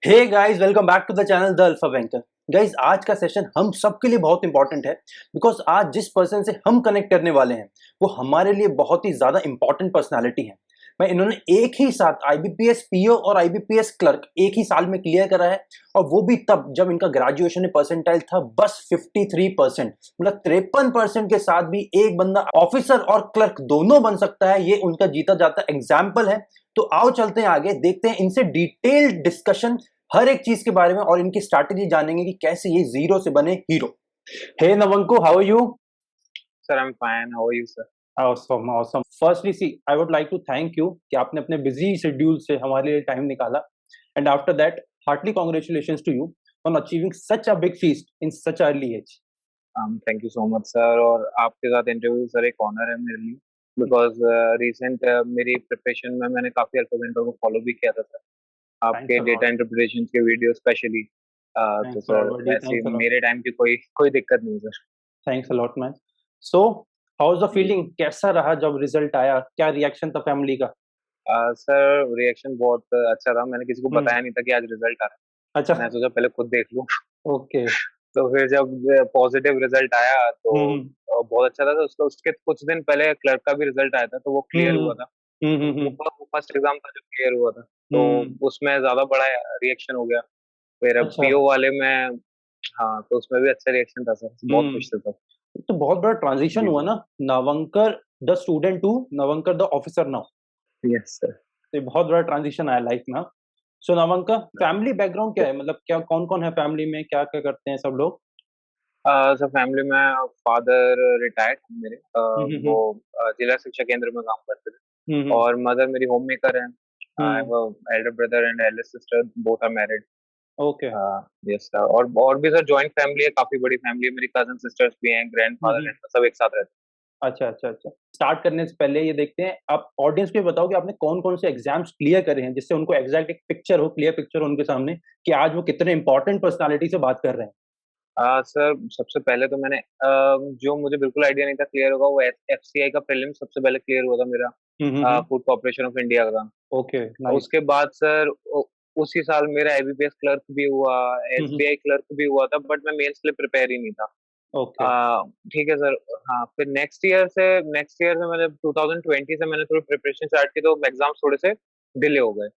Hey guys, welcome back to the channel the alpha banker. Guys, आज का session हम सबके लिए बहुत इंपॉर्टेंट है बिकॉज आज जिस पर्सन से हम कनेक्ट करने वाले हैं वो हमारे लिए बहुत ही ज्यादा इंपॉर्टेंट पर्सनालिटी है। मैं इन्होंने एक ही साथ आईबीपीएस पीओ और आईबीपीएस क्लर्क एक ही साल में क्लियर करा है, और वो भी तब जब इनका ग्रेजुएशन में परसेंटाइल था बस 53%। मतलब 53% के साथ भी एक बंदा ऑफिसर और क्लर्क दोनों बन सकता है। ये उनका जीता जाता एग्जाम्पल है। तो आओ चलते हैं आगे, देखते हैं इनसे डिटेल्ड डिस्कशन हर एक चीज के बारे में और इनकी स्ट्रैटेजी जानेंगे कि कैसे ये जीरो से बने हीरो। हे नवंको, how are you? Sir, I'm fine. How are you, sir? Awesome awesome. Firstly sir I would like to thank you कि आपने अपने बिजी शेड्यूल से हमारे लिए टाइम निकाला, and after that heartly congratulations to you on achieving such a big feast in such early age. Thank you so much, sir. और आपके साथ इंटरव्यू सर एक ऑनर है मेरे लिए बिकॉज रिसेंट मेरी प्रिपरेशन में मैंने काफी अल्फा मेंटर को फॉलो भी किया था सर। थैंक्स आपके अ डेटा लॉट। इंटरप्रिटेशन के वीडियो स्पेशली। तो thanks a lot sir buddy, ऐसे थैंक्स अ लॉट। मेरे टाइम की कोई कोई दिक्कत नहीं sir. Thanks a lot man. So how is the जी फीलिंग? कैसा रहा जब रिजल्ट आया? क्या रिएक्शन था फैमिली का? सर रिएक्शन बहुत अच्छा था। मैंने किसी को हम्म। बताया नहीं था कि आज रिजल्ट आ रहा अच्छा। है। मैं सोचा पहले खुद देख लूं। ओके। तो फिर जब पॉजिटिव रिजल्ट आया तो हम्म बहुत अच्छा था। तो उसके कुछ दिन पहले क्लर्क का भी रिजल्ट आया था तो वो क्लियर हम्म हुआ था। तो हम्म। वो फर्स्ट एग्जाम था जो क्लियर हुआ था। तो हम्म। उसमें ज्यादा बड़ा रिएक्शन हो गया। फिर अब अच्छा। पीओ वाले में, हाँ, तो उसमें भी अच्छा रिएक्शन था सर। बहुत खुश थे हम्म। सब। तो बहुत बड़ा ट्रांजिशन जी हुआ जी। ना, Navankar the student to Navankar the officer now. Yes sir. तो ये बहुत बड़ा ट्रांजिशन आया लाइफ में। सो नवंकर, फैमिली बैकग्राउंड क्या है? मतलब क्या कौन कौन है फैमिली में, क्या क्या करते हैं सब लोग? सर फैमिली में फादर रिटायर्ड है मेरे। वो हम्म। जिला शिक्षा केंद्र में काम करते थे। हम्म। और मदर मेरी होम मेकर है। I hmm. Have elder brother and elder sister, both are married. Okay. Yes sir. और भी सर जॉइंट फैमिली है, काफी बड़ी फैमिली है। मेरी कजन सिस्टर्स भी हैं, ग्रैंडफादर, हम्म। ग्रैंडमदर सब एक साथ रहते अच्छा अच्छा अच्छा। स्टार्ट करने से पहले ये देखते हैं, आप ऑडियंस को ये बताओ कि आपने कौन कौन से एग्जाम्स क्लियर करे हैं, जिससे उनको एग्जैक्ट एक पिक्चर हो, क्लियर पिक्चर हो उनके सामने कि आज वो कितने इंपॉर्टेंट पर्सनालिटी से बात कर रहे हैं। सर सबसे पहले तो मैंने जो मुझे बिल्कुल आइडिया नहीं था क्लियर होगा, वो एफसीआई का प्रीलिम सबसे पहले क्लियर हुआ था मेरा, फूड कॉर्पोरेशन ऑफ इंडिया का। Okay, nice. उसके बाद सर उसी साल मेरा आईबीपीएस क्लर्क भी हुआ, एसबीआई क्लर्क भी हुआ था, बट मैं मेंस के लिए प्रिपेयर ही नहीं था। ओके। ठीक है सर। हाँ, फिर नेक्स्ट ईयर से मैंने 2020 से मैंने थोड़ी प्रिपरेशन स्टार्ट की, तो एग्जाम्स थोड़े से डिले हो गए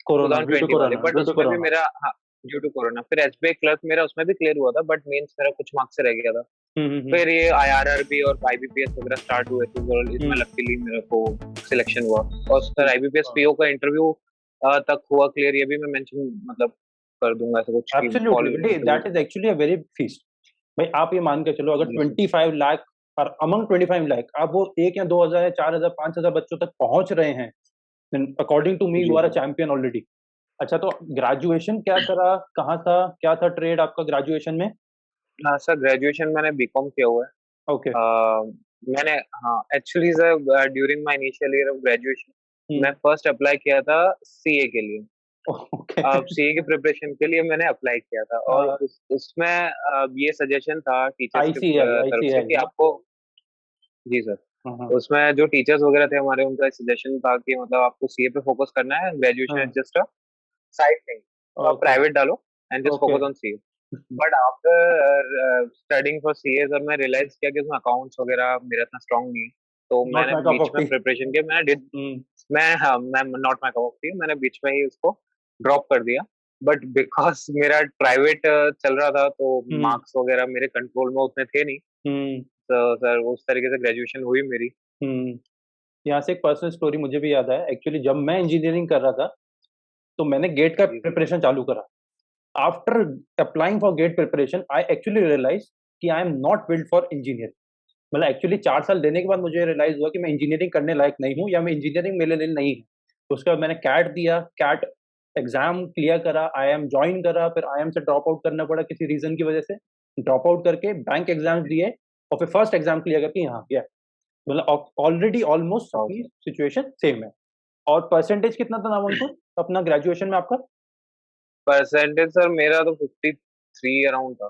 कोरोना, ड्यू टू 2020 वाले, कोरोना, बट ड्यू टू उसमें भी कोरोना। मेरा, हाँ, ड्यू टू कोरोना। फिर एसबीआई क्लर्क मेरा उसमें भी क्लियर हुआ था, बट मेंस मेरा कुछ मार्क्स से रह गया था। हम्म। फिर ये आईआरआरबी और आईबीपीएस वगैरह स्टार्ट हुए थे, तो इसमें हम्म। लकीली मेरे को सिलेक्शन हुआ। और सर आईबीपीएस पीओ का इंटरव्यू तक हुआ क्लियर, ये भी मैं मेंशन मतलब कर दूंगा ऐसा कुछ कि college absolutely, interview. That is actually a very feast. भाई आप ये मान के चलो, अगर जी सर। 25 लाख और अमंग 25 लाख आप वो 1 या 2 हजार या 4 हजार 5 हजार बच्चों तक पहुंच रहे हैं, अकॉर्डिंग टू मी यू जी are a sir. Champion already. अच्छा, तो ग्रेजुएशन क्या करा, कहाँ था, क्या था ट्रेड आपका ग्रेजुएशन में? हाँ सर, ग्रेजुएशन मैंने बीकॉम किया हुआ है। ओके। अ, मैंने, हाँ, actually sir during my initial year of graduation मैं फर्स्ट अप्लाई किया था सीए के लिए। ओके। अब सीए की प्रिपरेशन के लिए मैंने अप्लाई किया था, और उसमें ये सजेशन था टीचर्स की आईसीएल, तरफ से आईसीएल कि ना? आपको, जी सर, हाँ हाँ उसमें जो टीचर्स वगैरह थे हमारे, उनका सजेशन था कि मतलब आपको सीए पे फोकस करना है, ग्रेजुएशन इज हाँ। जस्ट अ साइड थिंग, तो आप ओके। प्राइवेट डालो and just okay. Focus on CA. But after studying for CA sir, मैं रियलाइज किया कि उसमें अकाउंट्स वगैरह मेरा इतना स्ट्रांग नहीं है। तो नॉट मैंने माय कप बीच ऑफ में टी। प्रिपरेशन किया, मैं not my cup of T, मैंने बीच में ही उसको ड्रॉप कर दिया। बट बिकॉज मेरा प्राइवेट चल रहा था, तो हम्म मार्क्स वगैरह मेरे कंट्रोल में उतने थे नहीं। हम्म तो सर उस तरीके से ग्रेजुएशन हुई मेरी। हम्म। यहाँ से एक पर्सनल स्टोरी मुझे भी याद है। एक्चुअली जब मैं इंजीनियरिंग कर रहा था तो मैंने गेट का जी सर। प्रिपरेशन चालू करा। After applying for GATE preparation I actually realize कि I am not build for engineer. मतलब एक्चुअली 4 साल देने के बाद मुझे रियलाइज हुआ कि मैं इंजीनियरिंग करने लायक नहीं हूँ, या मैं इंजीनियरिंग मेरे लिए नहीं है। तो उसके बाद मैंने कैट दिया, कैट एग्जाम क्लियर करा, आईएम ज्वाइन करा, फिर आईएम से ड्रॉप आउट करना पड़ा किसी रीजन की वजह से। ड्रॉप आउट करके बैंक एग्जाम्स दिए और फिर फर्स्ट एग्जाम क्लियर करके यहाँ गया। मतलब ऑलरेडी ऑलमोस्ट अपनी सिचुएशन सेम है। और परसेंटेज कितना था नामांकुर अपना ग्रेजुएशन में आपका? परसेंटेज सर मेरा तो 53 अराउंड था।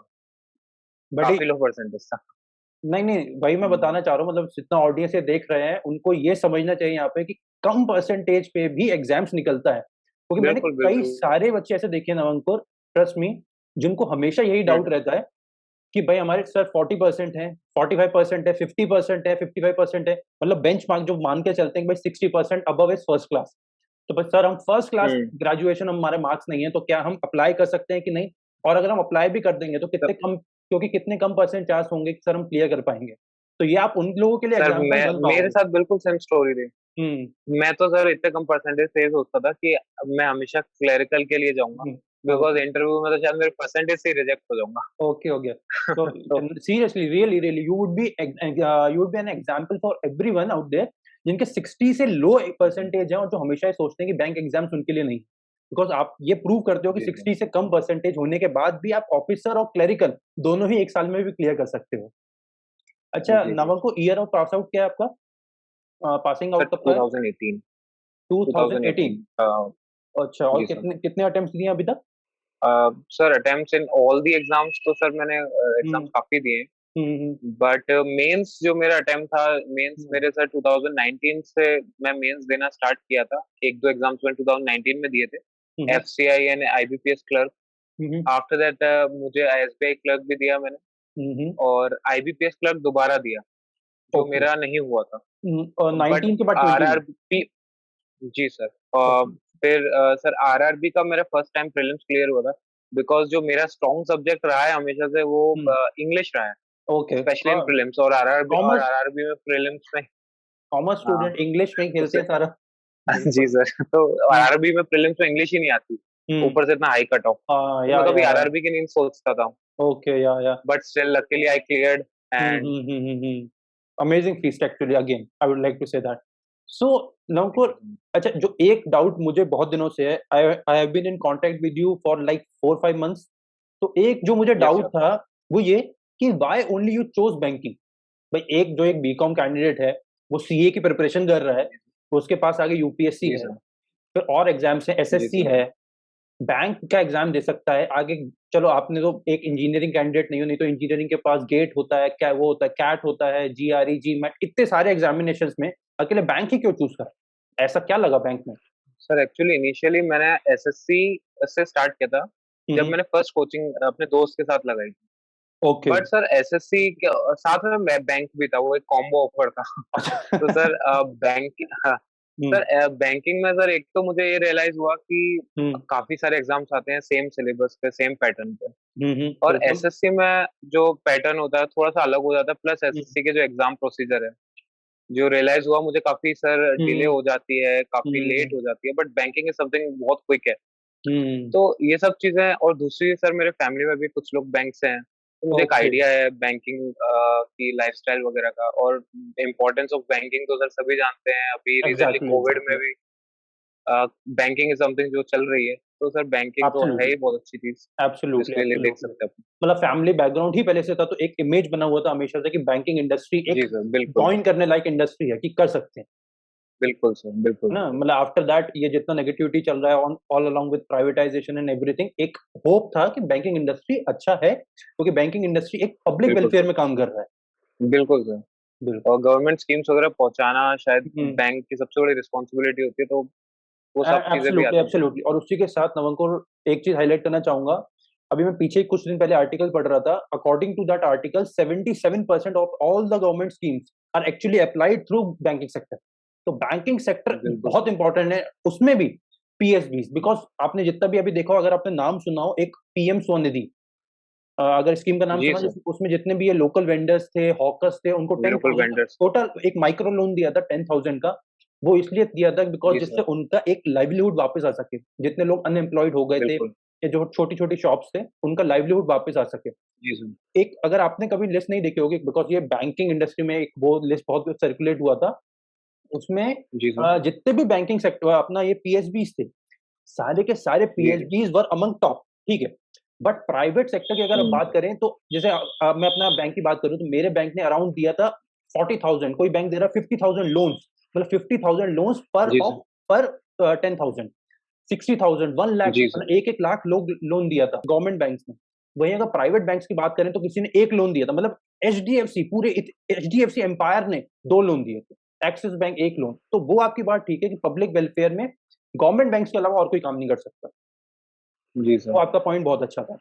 बड़ी। काफी लो परसेंटेज था। नहीं नहीं, वही मैं हम्म, बताना चाह रहा हूँ। मतलब जितना ऑडियंस ये देख रहे हैं उनको ये समझना चाहिए यहाँ पे कि कम परसेंटेज पे भी एग्जाम्स निकलता है। क्योंकि मैंने बिल्कुल कई बिल्कुल सारे बच्चे ऐसे देखे हैं नवंकुर, ट्रस्ट मी, जिनको हमेशा यही डाउट रहता है कि भाई हमारे सर 40% है, 45% है, 50% है, 55% है, मतलब बेंच मार्क जो मान के चलते हैं कि भाई 60% अबव इज फर्स्ट क्लास। तो बस सर हम फर्स्ट क्लास हम्म ग्रेजुएशन हमारे मार्क्स नहीं है, तो क्या हम अप्लाई कर सकते हैं कि नहीं? और अगर हम अप्लाई भी कर देंगे तो कितने कम, क्योंकि कितने कम परसेंट चांस होंगे कि सर हम क्लियर कर पाएंगे? तो ये आप उन लोगों के लिए सर एग्जाम्पल मैं बन मेरे पाओगे। साथ बिल्कुल सेम स्टोरी थी। हम्म। मैं तो सर इतने कम परसेंटेज से ये सोचता था कि अब मैं हमेशा क्लरिकल के लिए जाऊंगा, बिकॉज ओके इंटरव्यू में तो शायद मेरे परसेंटेज से रिजेक्ट हो जाऊंगा। ओके हो गया। So तो seriously, really, you would be an example for everyone out there जिनके 60 से लो परसेंटेज है और जो हमेशा ये सोचते हैं कि बैंक एग्जाम्स उनके लिए नहीं। बिकॉज आप ये प्रूव करते हो कि जी जी 60 से कम परसेंटेज होने के बाद भी आप ऑफिसर और क्लरिकल दोनों ही एक साल में भी क्लियर कर सकते हो। अच्छा जी जी नवंको, ईयर ऑफ पास आउट क्या है आपका? पासिंग सर आउट कब का है? 2018। 2018। 2018 अच्छा, और जी सर। कितने कितने अटेम्प्ट दिए अभी तक? Sir attempts in all the exams तो सर मैंने हम्म एग्जाम्स काफी दिए, हम्म बट मेंस जो मेरा अटेम्प्ट था, मेंस हम्म मेरे सर 2019 से मैं मेंस देना स्टार्ट किया था। एक दो एग्जाम्स मैंने 2019 में दिए थे, hmm FCI and IBPS clerk. Hmm after that मुझे एसबीआई क्लर्क भी दिया मैंने, हम्म। और आईबीपीएस क्लर्क दोबारा दिया, जो ओके। मेरा नहीं हुआ था। और बट 19 के बाद 20 में? आरआरबी, जी सर। ओके फिर सर आरआरबी का मेरा फर्स्ट टाइम प्रीलिम्स क्लियर हुआ था, बिकॉज जो मेरा स्ट्रॉन्ग सब्जेक्ट रहा है हमेशा से वो इंग्लिश रहा है, ओके। स्पेशली इन प्रीलिम्स और कॉमर्स आरआरबी में प्रीलिम्स में। कॉमर्स हाँ स्टूडेंट इंग्लिश में ही तो खेलते हैं सर सारा। जी बिल्कुल। सर, तो हम्म आरआरबी में प्रीलिम्स में इंग्लिश ही नहीं आती, हम्म। ऊपर से इतना हाई कट ऑफ, हाँ तो मैं कभी या आरआरबी की नहीं सोचता था। ओके या but still luckily I cleared and amazing feast actually, again I would like to say that. So Navkur, thank अच्छा जो एक डाउट मुझे बहुत दिनों से है, I I have been in contact with you for like 4-5 months. तो एक जो मुझे यू। Yes doubt sir. था वो ये कि why only you chose banking? भाई एक जो एक बीकॉम कैंडिडेट है, वो सीए की प्रिपरेशन कर रहा है, उसके पास आगे यूपीएससी जी है, सर। फिर और एग्जाम्स है, जी एसएससी सर। है, बैंक का एग्जाम दे सकता है आगे। चलो आपने तो एक इंजीनियरिंग कैंडिडेट नहीं हो, नहीं तो इंजीनियरिंग के पास गेट होता है, क्या वो होता है, कैट होता है, जीआरई, जी मैट, इतने सारे एग्जामिनेशंस में अकेले बैंक ही क्यों चूज करा? ऐसा क्या लगा बैंक में? सर एक्चुअली इनिशियली मैंने एसएससी से स्टार्ट किया था, जब हम्म। मैंने फर्स्ट कोचिंग अपने दोस्त के साथ लगाई थी। ओके। बट सर एसएससी के साथ में बैंक भी था, वो एक कॉम्बो ऑफर था। अच्छा। तो सर बैंक, हाँ हम्म सर बैंकिंग में सर एक तो मुझे ये रियलाइज हुआ कि हम्म काफी सारे एग्जाम्स आते हैं सेम सिलेबस पे, सेम पैटर्न पे, और बिल्कुल। एसएससी में जो पैटर्न होता है थोड़ा सा अलग हो जाता है, प्लस हम्म एसएससी के जो एग्जाम प्रोसीजर है, जो रियलाइज हुआ मुझे, काफी सर डिले हम्म हो जाती है, काफी हम्म लेट हो जाती है, बट बैंकिंग इज समथिंग बहुत क्विक है। हम्म। तो ये सब चीजें, और दूसरी सर मेरे फैमिली में भी कुछ लोग बैंक से हैं, तो मुझे एक ओके। आइडिया है बैंकिंग की लाइफस्टाइल वगैरह का, और इम्पोर्टेंस ऑफ बैंकिंग तो सर सभी जानते हैं, अभी रिसेंटली एग्जैक्टली कोविड में एग्जैक्टली। भी बैंकिंग इज समथिंग जो चल रही है, तो सर बैंकिंग तो है एब्सोल्युटली ही बहुत अच्छी चीज, एब्सोल्युटली जिसके लिए देख एब्सोल्युटली। सकते हैं अपन। मतलब फैमिली बैकग्राउंड ही पहले से था, तो एक इमेज बना हुआ था हमेशा से कि बैंकिंग इंडस्ट्री जी एक सर बिल्कुल। जॉइन करने लायक इंडस्ट्री है, कि कर सकते हैं। बिल्कुल सर है बिल्कुल। ना? मतलब आफ्टर दैट ये जितना नेगेटिविटी चल रहा है on all along with privatisation and everything, एक होप था कि बैंकिंग इंडस्ट्री अच्छा है, क्योंकि बैंकिंग इंडस्ट्री एक पब्लिक बिल्कुल वेलफेयर सर। में काम कर रहा है। बिल्कुल सर। बिल्कुल। और गवर्नमेंट स्कीम्स वगैरह पहुंचाना शायद हम्म। बैंक की सबसे बड़ी रिस्पॉन्सिबिलिटी होती है, तो वो सब चीजें भी एब्सोल्युटली आती हैं। एब्सोल्युटली। और उसी के साथ नवंकुर, एक चीज हाईलाइट करना चाहूंगा। अभी मैं पीछे कुछ दिन पहले आर्टिकल पढ़ रहा था, according to that article 77% of all the government schemes are actually applied through banking sector. तो बैंकिंग सेक्टर बिल्कुल बहुत सर। इंपॉर्टेंट है, उसमें भी पीएसबी, बिकॉज आपने जितना भी अभी देखा हो, अगर आपने नाम सुना हो एक पीएम स्वनिधि, अगर स्कीम का नाम जी सुना, सर। उसमें जितने भी ये लोकल वेंडर्स थे, हॉकर्स थे, उनको ten local thousand vendors. Total एक माइक्रो लोन दिया था, 10,000 का। वो इसलिए दिया था बिकॉज जी जिससे सर। उनका एक लाइवलीहुड वापस आ सके, जितने लोग अनएम्प्लॉयड हो गए थे, बिल्कुल। या जो छोटी छोटी शॉप्स थे, उनका लाइवलीहुड वापस आ सके। जी सर। एक अगर आपने कभी लिस्ट नहीं देखी होगी, बिकॉज ये बैंकिंग इंडस्ट्री में एक वो लिस्ट बहुत सर्कुलेट हुआ था, उसमें जी सर। जितने भी बैंकिंग सेक्टर अपना ये पीएसबीज थे, सारे के सारे जी जी। PhDs were among top. ठीक है। बट प्राइवेट सेक्टर की अगर आप बात हम्म। करें, तो जैसे मैं अपना बैंक की बात करूं, तो मेरे बैंक ने अराउंड दिया था 40,000, कोई बैंक दे रहा 50,000 लोन्स, मतलब 50,000 लोन्स पर जी ऑफ सर। पर 10,000, 60,000, 1 लाख, जी सर। मतलब 1-1 लाख लोग लोन दिया था गवर्नमेंट बैंक्स ने। वहीं अगर प्राइवेट बैंक्स की बात करें, तो किसी ने एक लोन दिया था, मतलब एचडीएफसी, पूरे एचडीएफसी एम्पायर ने 2 लोन दिए थे, एक्सिस बैंक एक लोन। तो वो आपकी बात ठीक है कि पब्लिक वेलफेयर में गवर्नमेंट बैंक्स के अलावा और कोई काम नहीं कर सकता। जी तो सर। आपका पॉइंट बहुत अच्छा था।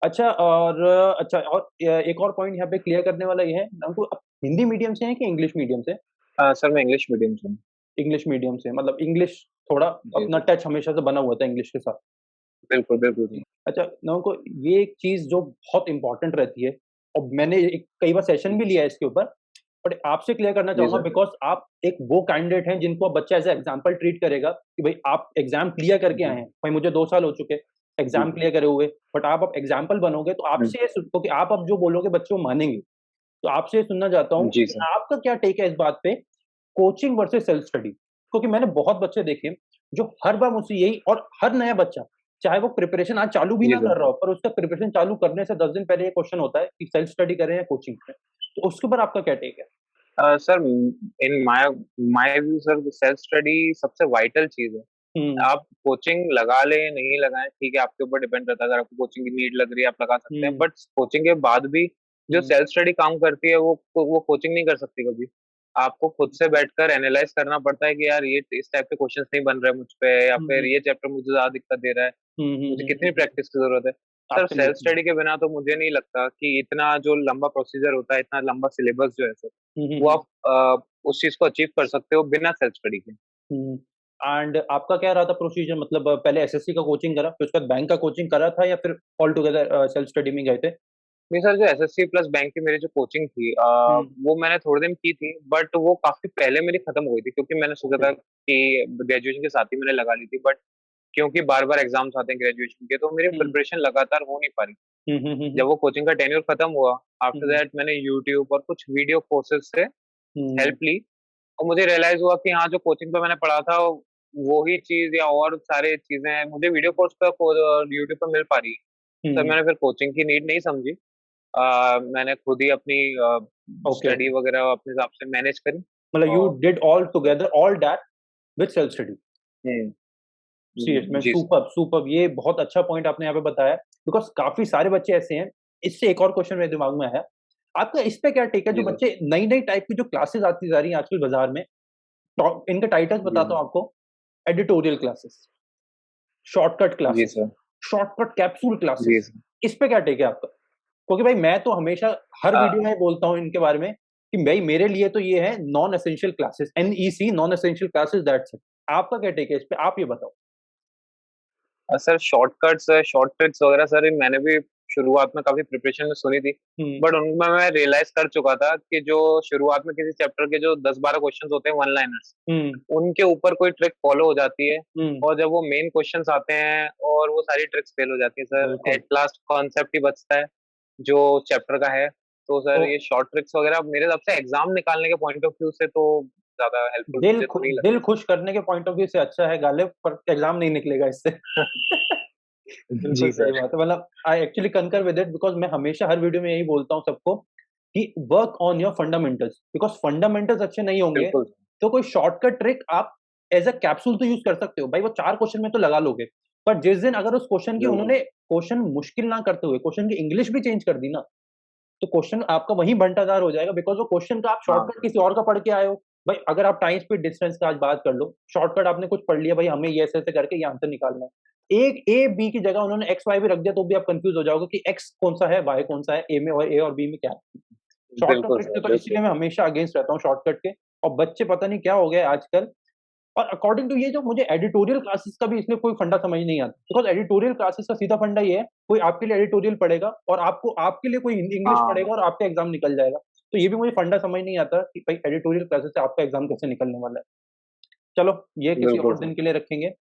अच्छा और एक और पॉइंट यहाँ पे क्लियर करने वाला ये है, हमको आप हिंदी मीडियम से हैं कि इंग्लिश मीडियम से? सर मैं इंग्लिश मीडियम से हूँ। इंग्लिश मीडियम से, मतलब इंग्लिश थोड़ा जी अपना सर। टच हमेशा से बना हुआ था इंग्लिश के साथ। बिल्कुल, बिल्कुल सर। अच्छा, मैं उनको ये एक चीज़ जो बहुत इम्पोर्टेंट रहती है, और मैंने एक कई बार सेशन भी लिया है इसके ऊपर, बट आपसे क्लियर करना जी चाहूँगा सर। बिकॉज़ आप एक वो कैंडिडेट हैं जिनको अब बच्चा एज़ अ एग्ज़ाम्पल ट्रीट करेगा कि भई आप एग्ज़ाम क्लियर करके आए जी, हैं। भाई मुझे 2 साल हो चुके, जी। एग्ज़ाम क्लियर करे हुए, बट आप अब एग्ज़ाम्पल बनोगे तो हुँ, आपसे ये क्योंकि आप अब जो बोलोगे बच्चे वो मानेंगे। तो आपसे ये सुनना चाहता हूँ जी कि सर। आपका क्या टेक है इस बात पे, कोचिंग वर्सेस सेल्फ स्टडी? क्योंकि मैंने बहुत बच्चे देखे जो हर बार मुझसे यही, और हर नया बच्चा, चाहे वो प्रिपरेशन आज चालू भी जी ना सर। कर रहा हो, पर उसका प्रिपरेशन चालू करने से 10 दिन पहले ये क्वेश्चन होता है कि सेल्फ स्टडी करें या कोचिंग करें। तो उसके ऊपर आपका क्या टेक है? Sir in my my view sir self study सबसे वाइटल चीज़ है। हुँ, आप कोचिंग लगा लें, नहीं लगाएँ, ठीक है, आपके ऊपर डिपेंड करता है। अगर आपको कोचिंग की नीड लग रही है, आप लगा सकते हैं। हुँ, बट कोचिंग के बाद भी जो हुँ, सेल्फ स्टडी काम करती है, वो कोचिंग नहीं कर सकती कभी। आपको खुद से बैठकर एनालाइज़ करना पड़ता है कि यार ये इस टाइप के क्वेश्चंस नहीं बन रहे मुझ पे, या हुँ, फिर हुँ, ये चैप्टर मुझे ज़्यादा दिक्कत दे रहा है। हुँ, हुँ, मुझे हुँ, कितनी हुँ, प्रैक्टिस की ज़रूरत है। Sir self absolutely. स्टडी के बिना तो मुझे नहीं लगता कि इतना जो लंबा प्रोसीजर होता है, इतना लंबा सिलेबस जो है सर, हुँ, हुँ, वो हुँ, आप उस चीज़ को अचीव कर सकते हो बिना सेल्फ स्टडी के। हुँ। एंड आपका क्या रहा था प्रोसीजर, मतलब पहले एसएससी का कोचिंग करा, फिर उसके बाद बैंक का कोचिंग करा था या फिर ऑल टुगेदर सेल्फ स्टडी में गए थे? नहीं सर, जो एसएससी प्लस बैंक की मेरी जो कोचिंग थी हुँ, वो मैंने थोड़े दिन की थी, बट वो काफ़ी पहले मेरी खत्म हो गई थी, क्योंकि मैंने सोचा ओके। था कि ग्रेजुएशन के साथ ही मैंने लगा ली थी, बट क्योंकि बार-बार एग्ज़ाम्स आते हैं ग्रेजुएशन के, तो मेरी हुँ, प्रिपरेशन लगातार हो नहीं पा रही। हुँ, हुँ, हुँ, हुँ, जब वो कोचिंग का टेन्योर खत्म हुआ, आफ्टर हुँ, दैट मैंने यूट्यूब और कुछ वीडियो कोर्सेज़ से हुँ, हेल्प ली, और मुझे रियलाइज़ हुआ कि हाँ, जो कोचिंग पे मैंने पढ़ा था, वो ही चीज़ या और सारी चीज़ें मुझे वीडियो कोर्स पे यूट्यूब पे मिल पा रही है। तब हुँ, मैंने फिर कोचिंग की नीड नहीं समझी। मैंने खुद ही अपनी ओके, स्टडी ओके। वगैरह अपने हिसाब से मैनेज करी। मतलब यू और did all together all that with self study. Hmm, serious में जी सर। सुपर्ब! सुपर्ब! ये बहुत अच्छा पॉइंट आपने यहाँ पे बताया, बिकॉज़ काफ़ी सारे बच्चे ऐसे हैं। इससे एक और क्वेश्चन मेरे दिमाग में आया, आपका इस पे क्या टेक है जो जी सर। बच्चे नई-नई टाइप की जो क्लासेस आती जा रही हैं आजकल बाज़ार में, इनके टाइटल्स जी बताता सर। हूँ आपको, एडिटोरियल क्लासेस, शॉर्टकट जी क्लासेस, सर। शॉर्टकट कैप्सूल जी क्लासेस, सर। इस पे क्या टेक है आपका? क्योंकि भाई मैं तो हमेशा हर अ वीडियो में बोलता हूँ इनके बारे में कि भाई मेरे लिए तो ये है non essential classes, NEC, non essential classes, that's it. आपका क्या टेक है इस पे? आप ये बताओ? सर शॉर्टकट्स, शॉर्ट ट्रिक्स वगैरह सर मैंने भी शुरुआत में काफ़ी प्रिपरेशन में सुनी थी। हुँ, बट उनमें मैं रियलाइज़ कर चुका था कि जो शुरुआत में किसी चैप्टर के जो 10-12 क्वेश्चन्स होते हैं वन लाइनर्स, हुँ, उनके ऊपर कोई ट्रिक फ़ॉलो हो जाती है, हुँ, और जब वो मेन क्वेश्चन्स आते हैं और वो सारी ट्रिक्स फ़ेल हो जाती है सर, बिल्कुल। एट लास्ट कॉन्सेप्ट ही बचता है, जो चैप्टर का है। तो तो सर ये शॉर्ट ट्रिक्स वगैरह मेरे हिसाब से एग्ज़ाम निकालने के पॉइंट ऑफ व्यू से तो ज़्यादा हेल्पफुल मुझे तो नहीं दिल लगती। खुश करने के पॉइंट ऑफ व्यू से अच्छा है गालिब, पर एग्ज़ाम नहीं निकलेगा इससे। बिल्कुल जी सही सर। बात है, मतलब आई एक्चुअली कंकर विद इट, बिकॉज़ मैं हमेशा हर वीडियो में यही बोलता हूँ सबको कि work on your fundamentals, because fundamentals अच्छे नहीं होंगे, बिल्कुल। तो कोई शॉर्टकट ट्रिक आप एज़ अ कैप्सूल तो यूज़ कर सकते हो। भाई वो 4 क्वेश्चन में तो लगा लोगे, पर जिस दिन अगर उस क्वेश्चन की बिल्कुल। उन्होंने क्वेश्चन मुश्किल ना करते हुए क्वेश्चन की इंग्लिश भी चेंज कर दी ना, तो क्वेश्चन आपका वहीं बंटाधार हो जाएगा, बिकॉज़ वो क्वेश्चन का आप हाँ, शॉर्टकट किसी और का पढ़ के आए हो। भाई अगर आप टाइम स्पीड डिफरेंस का आज बात कर लो, शॉर्टकट आपने कुछ पढ़ लिया, भाई हमें ये ऐसे-ऐसे करके ये आंसर निकालना है। एक ए, बी की जगह उन्होंने एक्स, वाई भी रख दिया तो भी आप कन्फ्यूज़ हो जाओगे कि एक्स कौन-सा है, वाई कौन-सा है, ए में, और ए और बी में क्या है। शॉर्टकट बिल्कुल ट्रिक सर, से तो बिल्कुल। इसीलिए मैं हमेशा अगेंस्ट रहता हूँ शॉर्टकट के, और बच्चे पता नहीं क्या हो गया है आजकल। और अकॉर्डिंग टू ये जो मुझे एडिटोरियल क्लासेस का भी इसलिए कोई फंडा समझ नहीं आता, बिकॉज़ एडिटोरियल क्लासेस का सीधा फंडा ये है, कोई आपके लिए एडिटोरियल पढ़ेगा और आपको आपके लिए कोई हिंदी इंग्लिश हाँ, पढ़ेगा और आपका एग्ज़ाम निकल जाएगा। तो ये भी मुझे फंडा समझ नहीं आता कि भाई एडिटोरियल क्लासेस से आपका एग्ज़ाम कैसे निकलने वाला है। चलो, ये किसी बिल्कुल और सर। दिन के लिए रखेंगे।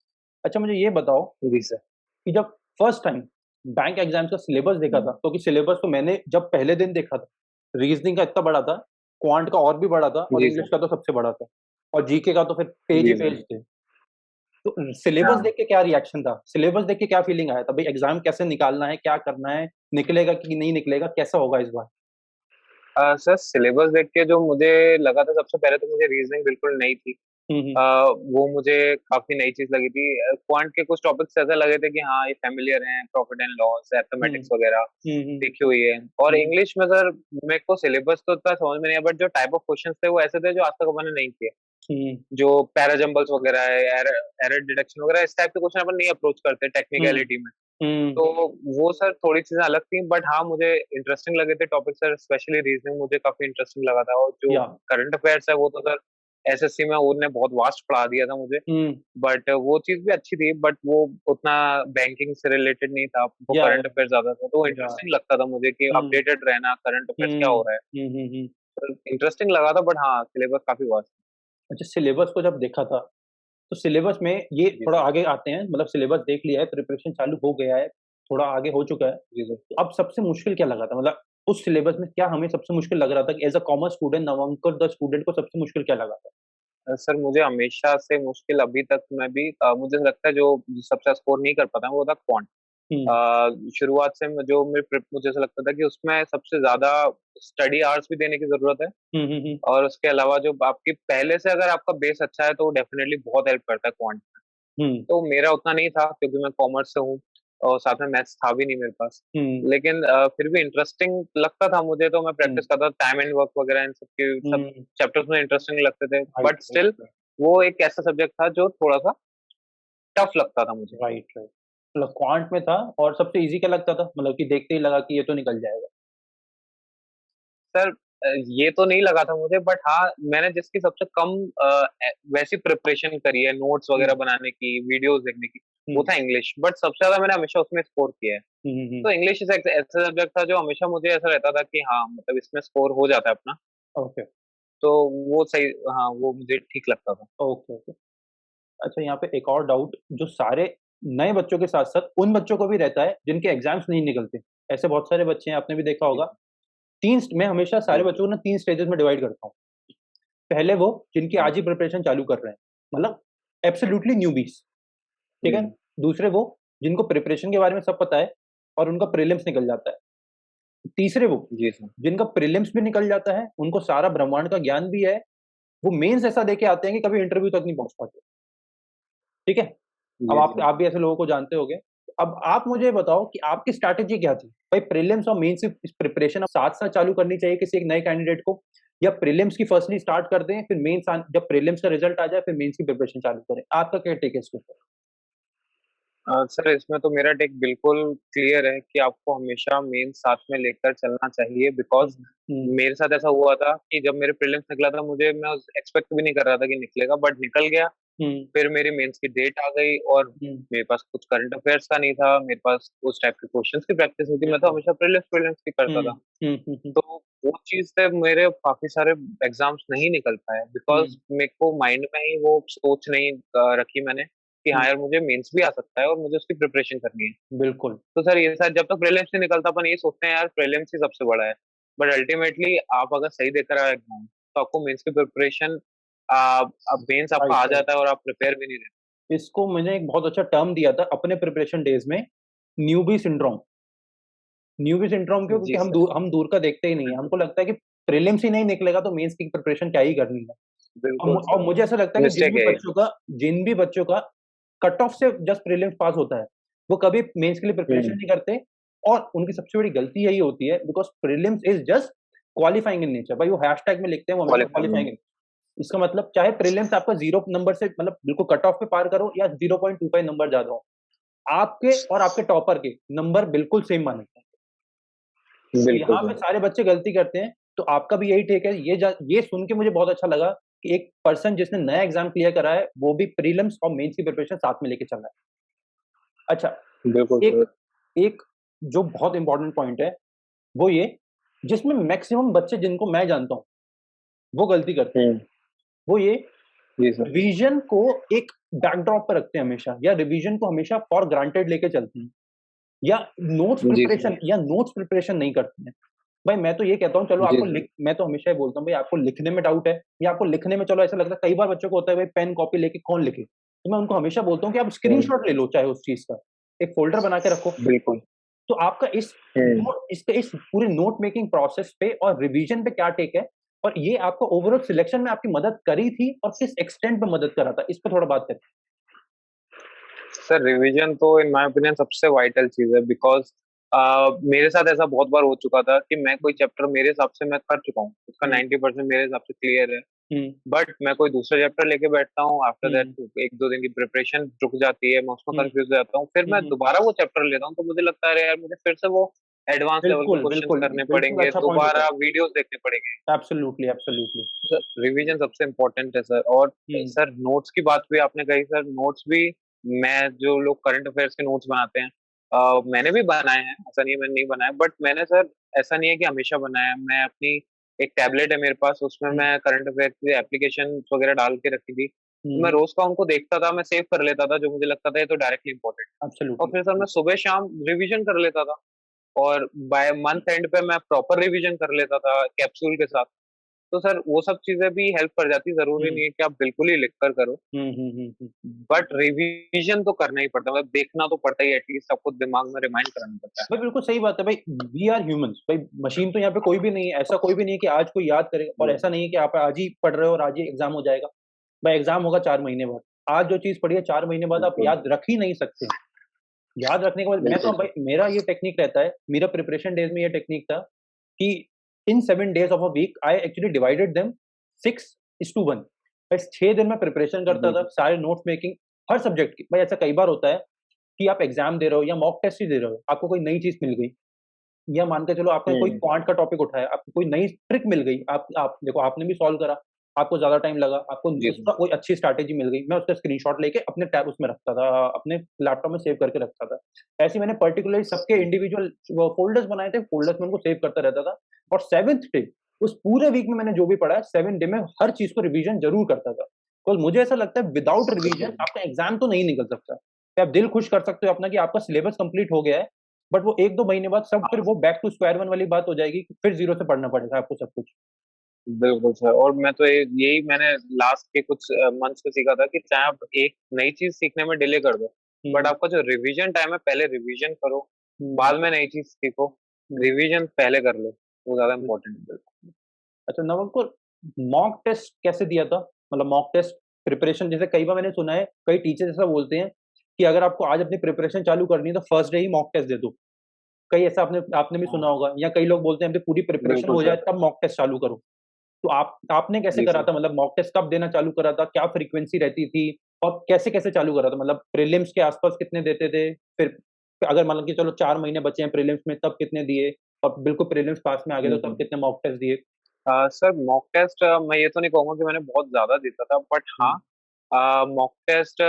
अच्छा मुझे ये बताओ जी सर। कि जब फर्स्ट टाइम बैंक एग्ज़ाम्स का सिलेबस देखा था, हुँ। क्योंकि सिलेबस तो मैंने जब पहले दिन देखा था, रीज़निंग का इतना बड़ा था, क्वांट का और भी बड़ा था, और जी इंग्लिश सर। का तो सबसे बड़ा था, और जीके का तो फिर पेज ही जी सर। पेज थे। तो सिलेबस हाँ। देख के क्या रिएक्शन था? सिलेबस देख के क्या फीलिंग आया था? भई एग्ज़ाम कैसे निकालना है, क्या करना है, निकलेगा कि नहीं निकलेगा, कैसा होगा इस बार? सर सिलेबस देख के जो मुझे लगा था, सबसे पहले तो मुझे रीज़निंग बिल्कुल नई थी। हुँ, अ, हुँ। वो मुझे काफ़ी नई चीज़ लगी थी। क्वांट के कुछ टॉपिक्स ऐसे लगे थे कि हाँ, ये फ़ैमिलियर हैं, profit and loss, hmm. Arithmetics वगैरह हुँ, हुँ। देखी हुई है। और हुँ, इंग्लिश में सर मेरे को सिलेबस तो इतना समझ में नहीं आया, बट जो टाइप ऑफ क्वेश्चन्स थे वो ऐसे थे जो आज तक मैंने नहीं किए। जो पैराजम्बल्स वगैरह है, एरर डिटेक्शन वगैरह, इस टाइप के क्वेश्चन अपन नहीं अप्रोच करते टेक्निकलिटी में। तो वो सर थोड़ी चीजें अलग थी, बट हाँ मुझे इंटरेस्टिंग लगे थे टॉपिक सर, स्पेशली रीजनिंग मुझे काफी इंटरेस्टिंग लगा था। और जो या करंट अफेयर्स है वो तो सर एसएससी में उन्होंने बहुत वास्ट पढ़ा दिया था मुझे, बट वो चीज भी अच्छी थी, बट वो उतना बैंकिंग से रिलेटेड नहीं था, वो या करंट अफेयर ज्यादा था, तो वो या इंटरेस्टिंग लगता था मुझे कि हम्म अपडेटेड रहना करंट अफेयर्स क्या हम्म हो रहा है। हम्म। इंटरेस्टिंग लगा था, बट हाँ सिलेबस काफी वास्ट। अच्छा, सिलेबस को जब देखा था तो सिलेबस में ये जी थोड़ा सर। आगे आते हैं, मतलब सिलेबस देख लिया है, प्रिपरेशन चालू हो गया है, थोड़ा आगे हो चुका है। जी सर। तो अब सबसे मुश्किल क्या लगा था, मतलब उस सिलेबस में क्या हमें सबसे मुश्किल लग रहा था कि as a commerce student, Navankar the student को सबसे मुश्किल क्या लगा था? सर मुझे हमेशा से मुश्किल अभी तक में भी मुझे लगता है जो सबसे अच्छा स्कोर नहीं कर पाता वो था क्वांट। हम्म शुरुआत से जो मेरे मुझे ऐसा लगता था कि उसमें सबसे ज्यादा स्टडी आवर्स भी देने की जरूरत है, हम्म। और उसके अलावा जो आपकी पहले से अगर आपका बेस अच्छा है तो वो डेफिनेटली बहुत हेल्प करता है क्वांट। हम्म तो मेरा उतना नहीं था क्योंकि मैं कॉमर्स से हूँ, और साथ में मैथ्स था भी नहीं मेरे पास। हम्म लेकिन फिर भी इंटरेस्टिंग लगता था मुझे, तो मैं हम्म प्रैक्टिस करता था, टाइम एंड वर्क वगैरह इन सब के सब हम्म। चैप्टर्स में इंटरेस्टिंग लगते थे, राइट बट स्टिल वो एक ऐसा सब्जेक्ट था जो थोड़ा सा टफ लगता था मुझे। Right right. मतलब क्वांट में था, और सबसे इजी क्या लगता था, मतलब कि देखते ही लगा कि ये तो निकल जाएगा? सर ये तो नहीं लगा था मुझे, बट हाँ मैंने जिसकी सबसे कम वैसी प्रिपरेशन करी है, नोट्स वगैरह हम्म बनाने की, वीडियोस देखने की, वो हम्म था इंग्लिश, बट सबसे ज्यादा मैंने हमेशा उसमें स्कोर किया है। हम्म। तो इंग्लिश एक ऐसा सब्जेक्ट था जो हमेशा मुझे ऐसा रहता था कि हाँ मतलब इसमें स्कोर हो जाता है अपना, ओके तो वो सही, हाँ वो मुझे ठीक लगता था। Okay okay. अच्छा, यहाँ पे एक और डाउट जो सारे नए बच्चों के साथ साथ उन बच्चों को भी रहता है जिनके एग्जाम्स नहीं निकलते। ऐसे बहुत सारे बच्चे हैं, आपने भी देखा जी होगा। मैं हमेशा सारे जी बच्चों को ना तीन स्टेजेस में डिवाइड करता हूँ। पहले वो जिनकी जी आज ही प्रिपरेशन चालू कर रहे हैं, मतलब एब्सोल्युटली न्यूबीज, ठीक जी है। दूसरे वो जिनको प्रिपरेशन के बारे में सब पता है और उनका प्रीलिम्स निकल जाता है। तीसरे वो जी सर। जिनका प्रीलिम्स भी निकल जाता है, उनको सारा ब्रह्मांड का ज्ञान भी है, वो मेंस ऐसा देके आते हैं कि कभी इंटरव्यू तक नहीं पहुंच पाते, ठीक है। अब जी जी। आप भी ऐसे लोगों को जानते होंगे। अब आप मुझे बताओ कि आपकी स्ट्रैटेजी क्या थी भाई, प्रीलिम्स और मेंस की प्रिपरेशन साथ साथ चालू करनी चाहिए किसी एक नए कैंडिडेट को, या प्रीलिम्स की फर्स्टली स्टार्ट कर दें, फिर मेंस, जब प्रीलिम्स का रिजल्ट आ जाए फिर मेंस की प्रिपरेशन चालू करें? आपका क्या टेक है इसके ऊपर? सर इसमें तो मेरा टेक बिल्कुल क्लियर है कि आपको हमेशा मेन साथ में लेकर चलना चाहिए, बिकॉज हम्म हम्म मेरे साथ ऐसा हुआ था कि जब मेरे प्रीलिम्स निकला था, मुझे मैं एक्सपेक्ट भी नहीं कर रहा था कि निकलेगा, बट निकल गया। हम्म फिर मेरी मेंस की डेट आ गई, और हम्म मेरे पास कुछ करंट अफेयर्स का नहीं था, मेरे पास उस टाइप के क्वेश्चंस की प्रैक्टिस नहीं थी, मैं तो हम्म हमेशा प्रीलिम्स प्रीलिम्स की करता हम्म था। हम्म तो वो चीज से मेरे काफी सारे एग्जाम्स नहीं निकल पाए, बिकॉज हम्म मेरे को माइंड में ही वो सोच नहीं रखी मैंने कि हाँ हम्म, यार मुझे मेंस भी आ सकता है और मुझे उसकी प्रिपरेशन करनी है। बिल्कुल। तो सर ये सर जब तक प्रीलिम्स नहीं निकलता अपन ये सोचते हैं यार प्रीलिम्स ही सबसे बड़ा है, बट अल्टीमेटली आप अगर सही देकर आए एग्जाम तो आपको मेंस की प्रिपरेशन, अब मेंस आपका राइट आ राइट। जाता है और आप प्रिपेयर भी नहीं रहते। इसको मैंने एक बहुत अच्छा टर्म दिया था अपने प्रिपरेशन डेज में, न्यूबी सिंड्रोम। न्यूबी सिंड्रोम क्यों? क्योंकि जी सर। हम दूर का देखते ही नहीं है, हमको लगता है कि प्रीलिम्स ही नहीं निकलेगा तो मेंस की प्रिपरेशन क्या ही करनी है। बिल्कुल और सर। मुझे ऐसा लगता है कि मिस्टेक है ये। जिन भी बच्चों का कट ऑफ से जस्ट प्रीलिम्स पास होता है, वो कभी मेंस के लिए प्रिपरेशन हम्म। नहीं करते। और उनकी सबसे बड़ी गलती यही होती है, because prelims is just qualifying in nature भाई, वो हैशटैग में लिखते हैं वो हमेशा क्वालिफाइंग। क्वालिफाइंग। इसका मतलब चाहे प्रीलिम्स आपका 0 नंबर से, मतलब बिल्कुल कट ऑफ पे पार करो, या 0.25 नंबर ज्यादा हो, आपके और आपके टॉपर के नंबर बिल्कुल सेम माने जाते हैं। तो बिल्कुल यहाँ पे सर। सारे बच्चे गलती करते हैं। तो आपका भी यही टेक है, ये सुन के मुझे बहुत अच्छा लगा कि एक पर्सन जिसने नया एग्जाम क्लियर करा है वो भी प्रीलिम्स और मेंस की प्रिपरेशन साथ में लेके चल रहा है। अच्छा, बिल्कुल एक सर। एक जो बहुत इंपॉर्टेंट पॉइंट है वो ये, जिसमें मैक्सिमम बच्चे जिनको मैं जानता हूँ वो गलती करते हैं, हम्म। वो ये, जी सर। रिवीजन को एक बैकड्रॉप पर रखते हैं हमेशा, या रिवीजन को हमेशा फॉर ग्रांटेड लेके चलते हैं, या जी सर। नोट्स प्रिपरेशन नहीं करते हैं। भाई मैं तो ये कहता हूँ, चलो जी आपको सर। मैं तो हमेशा ये बोलता हूँ भाई, आपको लिखने में डाउट है या आपको लिखने में, चलो ऐसा लगता है कई बार बच्चों को होता है भाई पेन कॉपी लेके कौन लिखे, तो मैं उनको हमेशा बोलता हूँ कि आप हम्म। स्क्रीनशॉट ले लो चाहे उस चीज का, एक फोल्डर बना के रखो। बिल्कुल। तो आपका हम्म। इस पूरे नोट मेकिंग प्रोसेस पे और रिवीजन पे क्या टेक है, और ये आपको ओवरऑल सिलेक्शन में आपकी मदद करी थी और किस एक्सटेंट पे मदद करा था, इस पर थोड़ा बात करें। सर रिवीजन तो इन माय ओपिनियन सबसे वाइटल चीज है, बिकॉज मेरे साथ ऐसा बहुत बार हो चुका था कि मैं कोई चैप्टर मेरे हिसाब से मैं कर चुका हूँ, उसका हम्म 90% मेरे हिसाब से क्लियर है, बट मैं कोई दूसरा चैप्टर लेके बैठता हूँ, आफ्टर हम्म दैट एक दो दिन की प्रिपरेशन रुक जाती है, मैं उसमें हम्म कंफ्यूज हो जाता हूँ, फिर मैं हम्म। दोबारा वो चैप्टर लेता हूँ, तो मुझे लगता है अरे यार मुझे फिर से वो एडवांस लेवल के बिल्कुल क्वेश्चंस बिल्कुल करने बिल्कुल, पड़ेंगे, अच्छा पॉइंट दोबारा उठाया। वीडियोस देखने पड़ेंगे। Absolutely absolutely. सर रिवीजन सबसे इम्पोर्टेंट है सर। और हम्म सर नोट्स की बात भी आपने कही, सर नोट्स भी मैं, जो लोग करंट अफेयर्स के नोट्स बनाते हैं, मैंने भी बनाए हैं, ऐसा नहीं है मैंने नहीं बनाया, बट मैंने सर ऐसा नहीं है कि हमेशा बनाया है। मैं अपनी एक टैबलेट है मेरे पास, उसमें हम्म मैं करंट अफेयर की एप्लीकेशन वगैरह डाल के रखी थी, तो मैं हम्म। रोज का उनको देखता था, मैं सेव कर लेता था जो मुझे लगता था ये तो डायरेक्टली इंपॉर्टेंट, और एब्सोल्युटली। फिर सर मैं सुबह शाम रिवीजन कर लेता था, और बाय मंथ एंड पे मैं प्रॉपर रिवीजन कर लेता था कैप्सूल के साथ। तो सर वो सब चीजें भी हेल्प कर जाती, जरूरी हम्म नहीं है कि आप बिल्कुल ही लिख कर करो, हम्म। बट रिवीजन तो करना ही पड़ता है, मतलब देखना तो पड़ता ही, एटलीस्ट आपको दिमाग में रिमाइंड कराना पड़ता है। भाई बिल्कुल सही बात है भाई। वी आर ह्यूमंस भाई, मशीन तो यहाँ पे कोई भी नहीं है, ऐसा कोई भी नहीं है कि आज कोई याद करेगा, और हम्म, ऐसा नहीं है कि आप आज ही पढ़ रहे हो और आज ही एग्जाम हो जाएगा। भाई एग्जाम होगा 4 महीने बाद, आज जो चीज पढ़ी है 4 महीने बाद आप बिल्कुल याद रख ही नहीं सकते। याद रखने के बाद मैं तो बिल्कुल सर। भाई, मेरा ये टेक्निक रहता है, मेरा प्रिपरेशन डेज में ये टेक्निक था कि in 7 days of a week I actually divided them 6:1। बस 6 दिन में प्रिपरेशन करता था, बिल्कुल सारे नोट्स मेकिंग, हर सब्जेक्ट की। भाई ऐसा कई बार होता है कि आप एग्जाम दे रहे हो या मॉक टेस्ट ही दे रहे हो, आपको कोई नई चीज मिल गई, या मान के चलो आपने कोई हम्म क्वांट का टॉपिक उठाया, आपको कोई नई ट्रिक मिल गई, आप देखो आपने भी सॉल्व करा, आपको ज्यादा टाइम लगा, आपको जी सर। उसका कोई अच्छी स्ट्रैटेजी मिल गई, मैं उसका स्क्रीनशॉट लेके अपने टैब उसमें रखता था, अपने लैपटॉप में सेव करके रखता था। ऐसे मैंने पर्टिकुलरली सबके हम्म, इंडिविजुअल फोल्डर्स बनाए थे, फोल्डर्स में उनको सेव करता रहता था। और 7th डे, उस पूरे वीक में मैंने जो भी पढ़ा है, 7 डे में हर चीज को रिवीजन जरूर करता था, बिकॉज मुझे ऐसा लगता है विदाउट रिवीजन बिल्कुल आपका एग्जाम तो नहीं निकल सकता। कि आप दिल खुश कर सकते हो अपना कि आपका सिलेबस कंप्लीट हो गया है, बट वो 1-2 महीने बाद सब फिर हाँ, वो बैक टू स्क्वायर वन वाली बात हो जाएगी कि फिर जीरो से पढ़ना पड़ेगा आपको सब कुछ। बिल्कुल सर। और मैं तो यही मैंने लास्ट के कुछ मंथ्स में सीखा था कि चाहे आप एक नई चीज सीखने में डिले कर दो, बट हम्म आपका जो रिवीजन टाइम है पहले रिवीजन करो, हम्म बाद में नई चीज सीखो, हम्म। रिवीजन पहले कर लो, वो ज्यादा इंपॉर्टेंट है। अच्छा नवल को मॉक टेस्ट कैसे दिया था, मतलब मॉक टेस्ट प्रिपरेशन, जैसे कई बार मैंने सुना है कई टीचर ऐसा बोलते हैं कि अगर आपको आज अपनी प्रिपरेशन चालू करनी है तो फर्स्ट डे ही मॉक टेस्ट दे दो। कई ऐसा आपने आपने भी सुना हाँ होगा, या कई लोग बोलते हैं अपनी पूरी प्रिपरेशन बिल्कुल हो जाए सर। तब मॉक टेस्ट चालू करो। तो आपने कैसे जी करा सर। था, मतलब मॉक टेस्ट कब देना चालू करा था, क्या फ्रीक्वेंसी रहती थी, और कैसे कैसे चालू करा था, मतलब प्रीलिम्स के आसपास कितने देते थे, फिर अगर मान लो कि चलो 4 महीने बचे हैं प्रीलिम्स में तब कितने दिए, और बिल्कुल प्रीलिम्स पास में आ गए तो तब हम्म। कितने मॉक टेस्ट दिए। सर मॉक टेस्ट मैं ये तो नहीं कहूंगा कि मैंने बहुत ज्यादा देता था, बट हम्म हाँ मॉक टेस्ट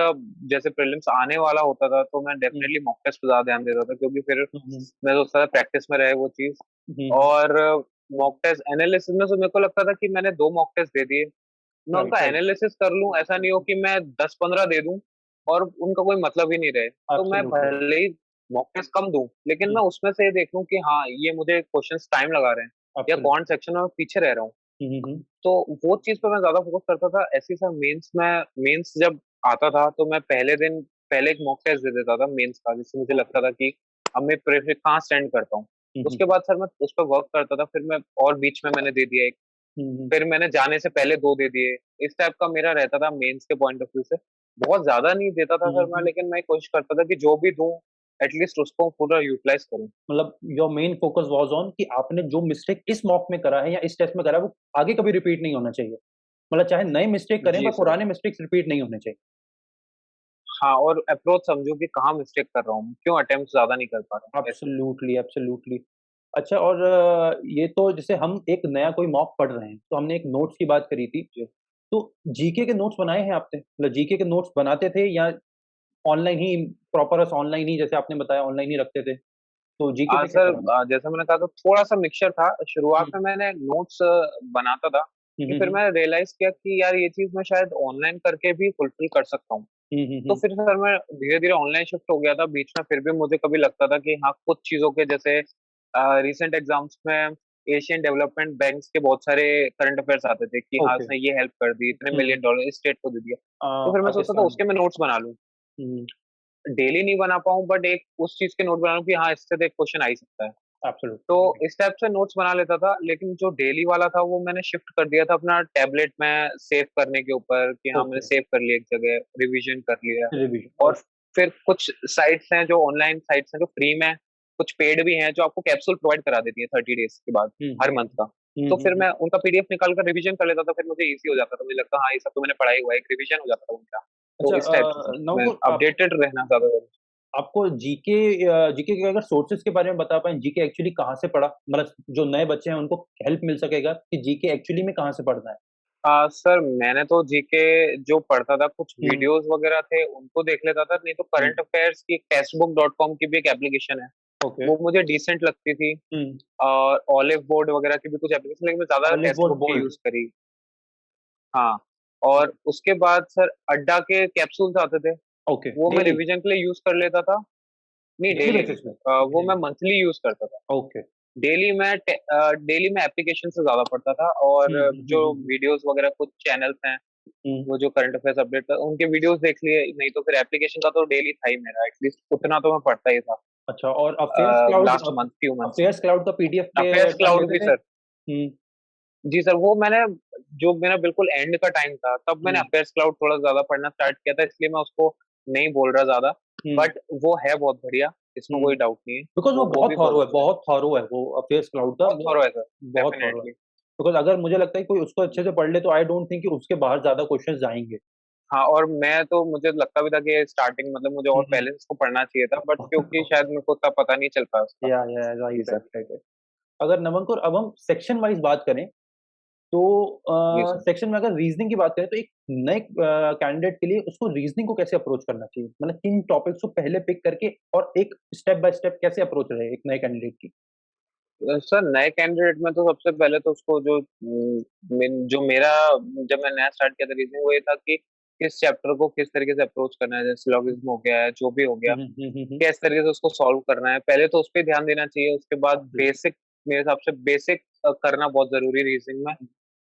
जैसे प्रीलिम्स आने वाला होता था तो मैं हम्म डेफिनेटली मॉक टेस्ट पे ज्यादा ध्यान देता था, क्योंकि फिर हम्म मैं सोचता था प्रैक्टिस में रहे वो चीज। हम्म। और मॉक टेस्ट एनालिसिस में तो मेरे को लगता था कि मैंने 2 मॉक टेस्ट दे दिए, मैं राइट उनका राइट। एनालिसिस कर लूं, ऐसा नहीं हो कि मैं 10-15 दे दूं और उनका कोई मतलब ही नहीं रहे, तो मैं एब्सोल्युटली भले ही मॉक टेस्ट कम दूं, लेकिन मैं उसमें से ये देख लूं कि हाँ ये मुझे क्वेश्चंस टाइम लगा रहे हैं, या कौन एब्सोल्युटली। सेक्शन में मैं पीछे रह रहा हूँ। हम्म। तो वो चीज पे मैं ज्यादा फोकस करता था। ऐसे सर मेंस जब आता था तो मैं पहले दिन पहले एक मॉक टेस्ट दे देता था मेंस का, जिससे मुझे ओके। लगता था कि अब मैं प्रेफर कहाँ स्टैंड करता हूँ। उसके बाद सर मैं उस पर वर्क करता था, फिर मैं और बीच में मैंने दे दिया एक, हम्म। फिर मैंने जाने से पहले 2 दे दिए। इस टाइप का मेरा रहता था मेंस के पॉइंट ऑफ व्यू से। बहुत ज्यादा नहीं देता था सर मैं, लेकिन मैं कोशिश करता था कि जो भी दूं एटलीस्ट उसको पूरा यूटिलाइज करूं। मतलब your main focus was on कि आपने जो मिस्टेक इस मॉक में करा है या इस टेस्ट में करा है वो आगे कभी रिपीट नहीं होना चाहिए, मतलब चाहे नए मिस्टेक करें जी पर सर। पुराने मिस्टेक्स रिपीट नहीं होने चाहिए। हाँ, और अप्रोच समझो कि कहाँ मिस्टेक कर रहा हूँ, क्यों अटेम्प्ट ज्यादा नहीं कर पा रहा हूँ, ऐसे। Absolutely absolutely. अच्छा, और ये तो जैसे हम एक नया कोई मॉक पढ़ रहे हैं तो हमने एक नोट्स की बात करी थी, जी। तो जीके के नोट्स बनाए हैं आपने, मतलब जीके के नोट्स बनाते थे या ऑनलाइन ही, प्रॉपर ऑनलाइन ही जैसे आपने बताया ऑनलाइन ही रखते थे, तो जीके पे क्या सर करा। जैसा मैंने कहा, तो थोड़ा सा मिक्सचर था। शुरुआत हम्म में मैंने नोट्स बनाता था, कि फिर हम्म मैंने रियलाइज किया कि यार ये चीज मैं शायद ऑनलाइन करके भी फुलफिल कर सकता हूँ। तो हम्म। फिर सर मैं धीरे धीरे ऑनलाइन शिफ्ट हो गया था। बीच में फिर भी मुझे कभी लगता था कि हाँ कुछ चीजों के, जैसे रिसेंट एग्जाम्स में एशियन डेवलपमेंट बैंक्स के बहुत सारे करंट अफेयर्स आते थे कि हाँ ओके। उसने ये हेल्प कर दी, इतने हम्म। मिलियन डॉलर इस स्टेट को दे दिया। तो फिर मैं सोचता था पाकिस्तान। उसके मैं नोट्स बना लूँ, हम्म। डेली नहीं बना पाऊँ बट एक उस चीज के नोट बना लूँ कि हाँ इससे तो एक क्वेश्चन आ ही सकता है। तो एब्सोल्युटली। इस टाइप से नोट्स बना लेता था, लेकिन जो डेली वाला था वो मैंने शिफ्ट कर दिया था अपना टैबलेट में सेव करने के ऊपर, कि हाँ मैंने ओके। सेव कर लिया एक जगह, रिवीजन कर लिया। रिवीजन। और फिर कुछ साइट्स हैं जो ऑनलाइन साइट्स हैं जो फ्री में, कुछ पेड भी हैं जो आपको कैप्सूल प्रोवाइड करा देती है 30 डेज के बाद, हर मंथ का। तो फिर मैं उनका पीडीएफ निकाल कर रिवीजन कर लेता था, फिर मुझे इजी हो जाता था, मुझे लगता हाँ ये सब तो मैंने पढ़ा ही हुआ है, एक रिवीजन हो जाता था उनका। तो अच्छा, इस टाइप से सर मैं नवुर, अपडेटेड रहना ज्यादा जरूरी। आपको जीके, जीके के अगर सोर्सेज के बारे में बता पाएं, जीके एक्चुअली कहाँ से पढ़ा, मतलब जो नए बच्चे हैं उनको हेल्प मिल सकेगा कि जीके एक्चुअली में कहाँ से पढ़ना है। सर मैंने तो जीके जो पढ़ता था, कुछ हम्म। वीडियोस वगैरह थे उनको देख लेता था, नहीं तो हम्म। करंट अफेयर्स की टेक्स्टबुक.com की भी एक एप्लीकेशन है, ओके। वो मुझे डिसेंट लगती थी। हम्म। और ऑलिव बोर्ड वगैरह की भी कुछ एप्लीकेशन, लेकिन मैं ज्यादा ऑलिव टेक्स्ट बोर्ड बुक की बोल्ड। यूज करी। हाँ। और उसके बाद सर अड्डा के कैप्सूल्स आते थे, ओके, वो मैं डेली, रिवीजन के लिए यूज कर लेता था। नहीं डेली डेली नहीं बेसिस में। सर, वो मैं डेली। मंथली यूज करता था। ओके। डेली मैं एप्लीकेशन से ज्यादा पढ़ता था, और जो वीडियोस वगैरह कुछ चैनल्स हैं, हम्म। वो जो करंट अफेयर्स अपडेट था उनके वीडियोस देख लिए, नहीं तो फिर एप्लीकेशन का तो डेली था ही मेरा, एटलीस्ट उतना तो मैं पढ़ता ही था। अच्छा, और affairs cloud, last month, few months. Affairs cloud का पीडीएफ के अफेयर्स टाइम क्लाउड लेते भी थे? सर। हम्म। जी सर, वो मैंने, जो मेरा बिल्कुल एंड का टाइम था तब मैंने हम्म। अफेयर्स क्लाउड थोड़ा ज्यादा पढ़ना स्टार्ट किया था, इसलिए मैं उसको नहीं बोल रहा ज्यादा। हम्म। बट वो है बहुत बढ़िया, इसमें कोई डाउट नहीं है। बिकॉज वो वो बहुत भी बहुत थॉरो है, अच्छा है, बहुत थॉरो है वो अफेयर्स क्लाउड का, बहुत वो थॉरो है सर। बहुत थॉरो है। डेफिनेटली। बिकॉज अगर मुझे लगता है कोई उसको अच्छे से पढ़ ले तो आई डोंट थिंक कि उसके बाहर ज्यादा क्वेश्चंस जाएंगे। हाँ, और मैं तो, मुझे लगता भी था कि स्टार्टिंग मतलब मुझे और हम्म। पहले से इसको पढ़ना चाहिए था, बट क्योंकि शायद मेरे को उतना पता नहीं चल पाया उसका। या राइट, जी सर। Right, right. अगर नवंकुर, अब हम सेक्शन वाइज बात करें तो जी सर। सेक्शन में अगर रीजनिंग की बात करें तो एक नए कैंडिडेट के लिए उसको रीजनिंग को कैसे अप्रोच करना चाहिए, मतलब किन टॉपिक्स को पहले पिक करके, और एक स्टेप बाय स्टेप कैसे अप्रोच रहे एक नए कैंडिडेट की। सर नए कैंडिडेट में तो सबसे पहले तो उसको जो जो मेरा, जब मैं नया स्टार्ट किया था रीजनिंग, वो ये था कि किस चैप्टर को किस तरीके से अप्रोच करना है, जैसे लॉगिज्म हो गया है, जो भी हो गया, किस तरीके से उसको सॉल्व करना है, पहले तो उस पर ध्यान देना चाहिए। उसके बाद बेसिक, मेरे हिसाब से बेसिक करना बहुत जरूरी है रीजनिंग में।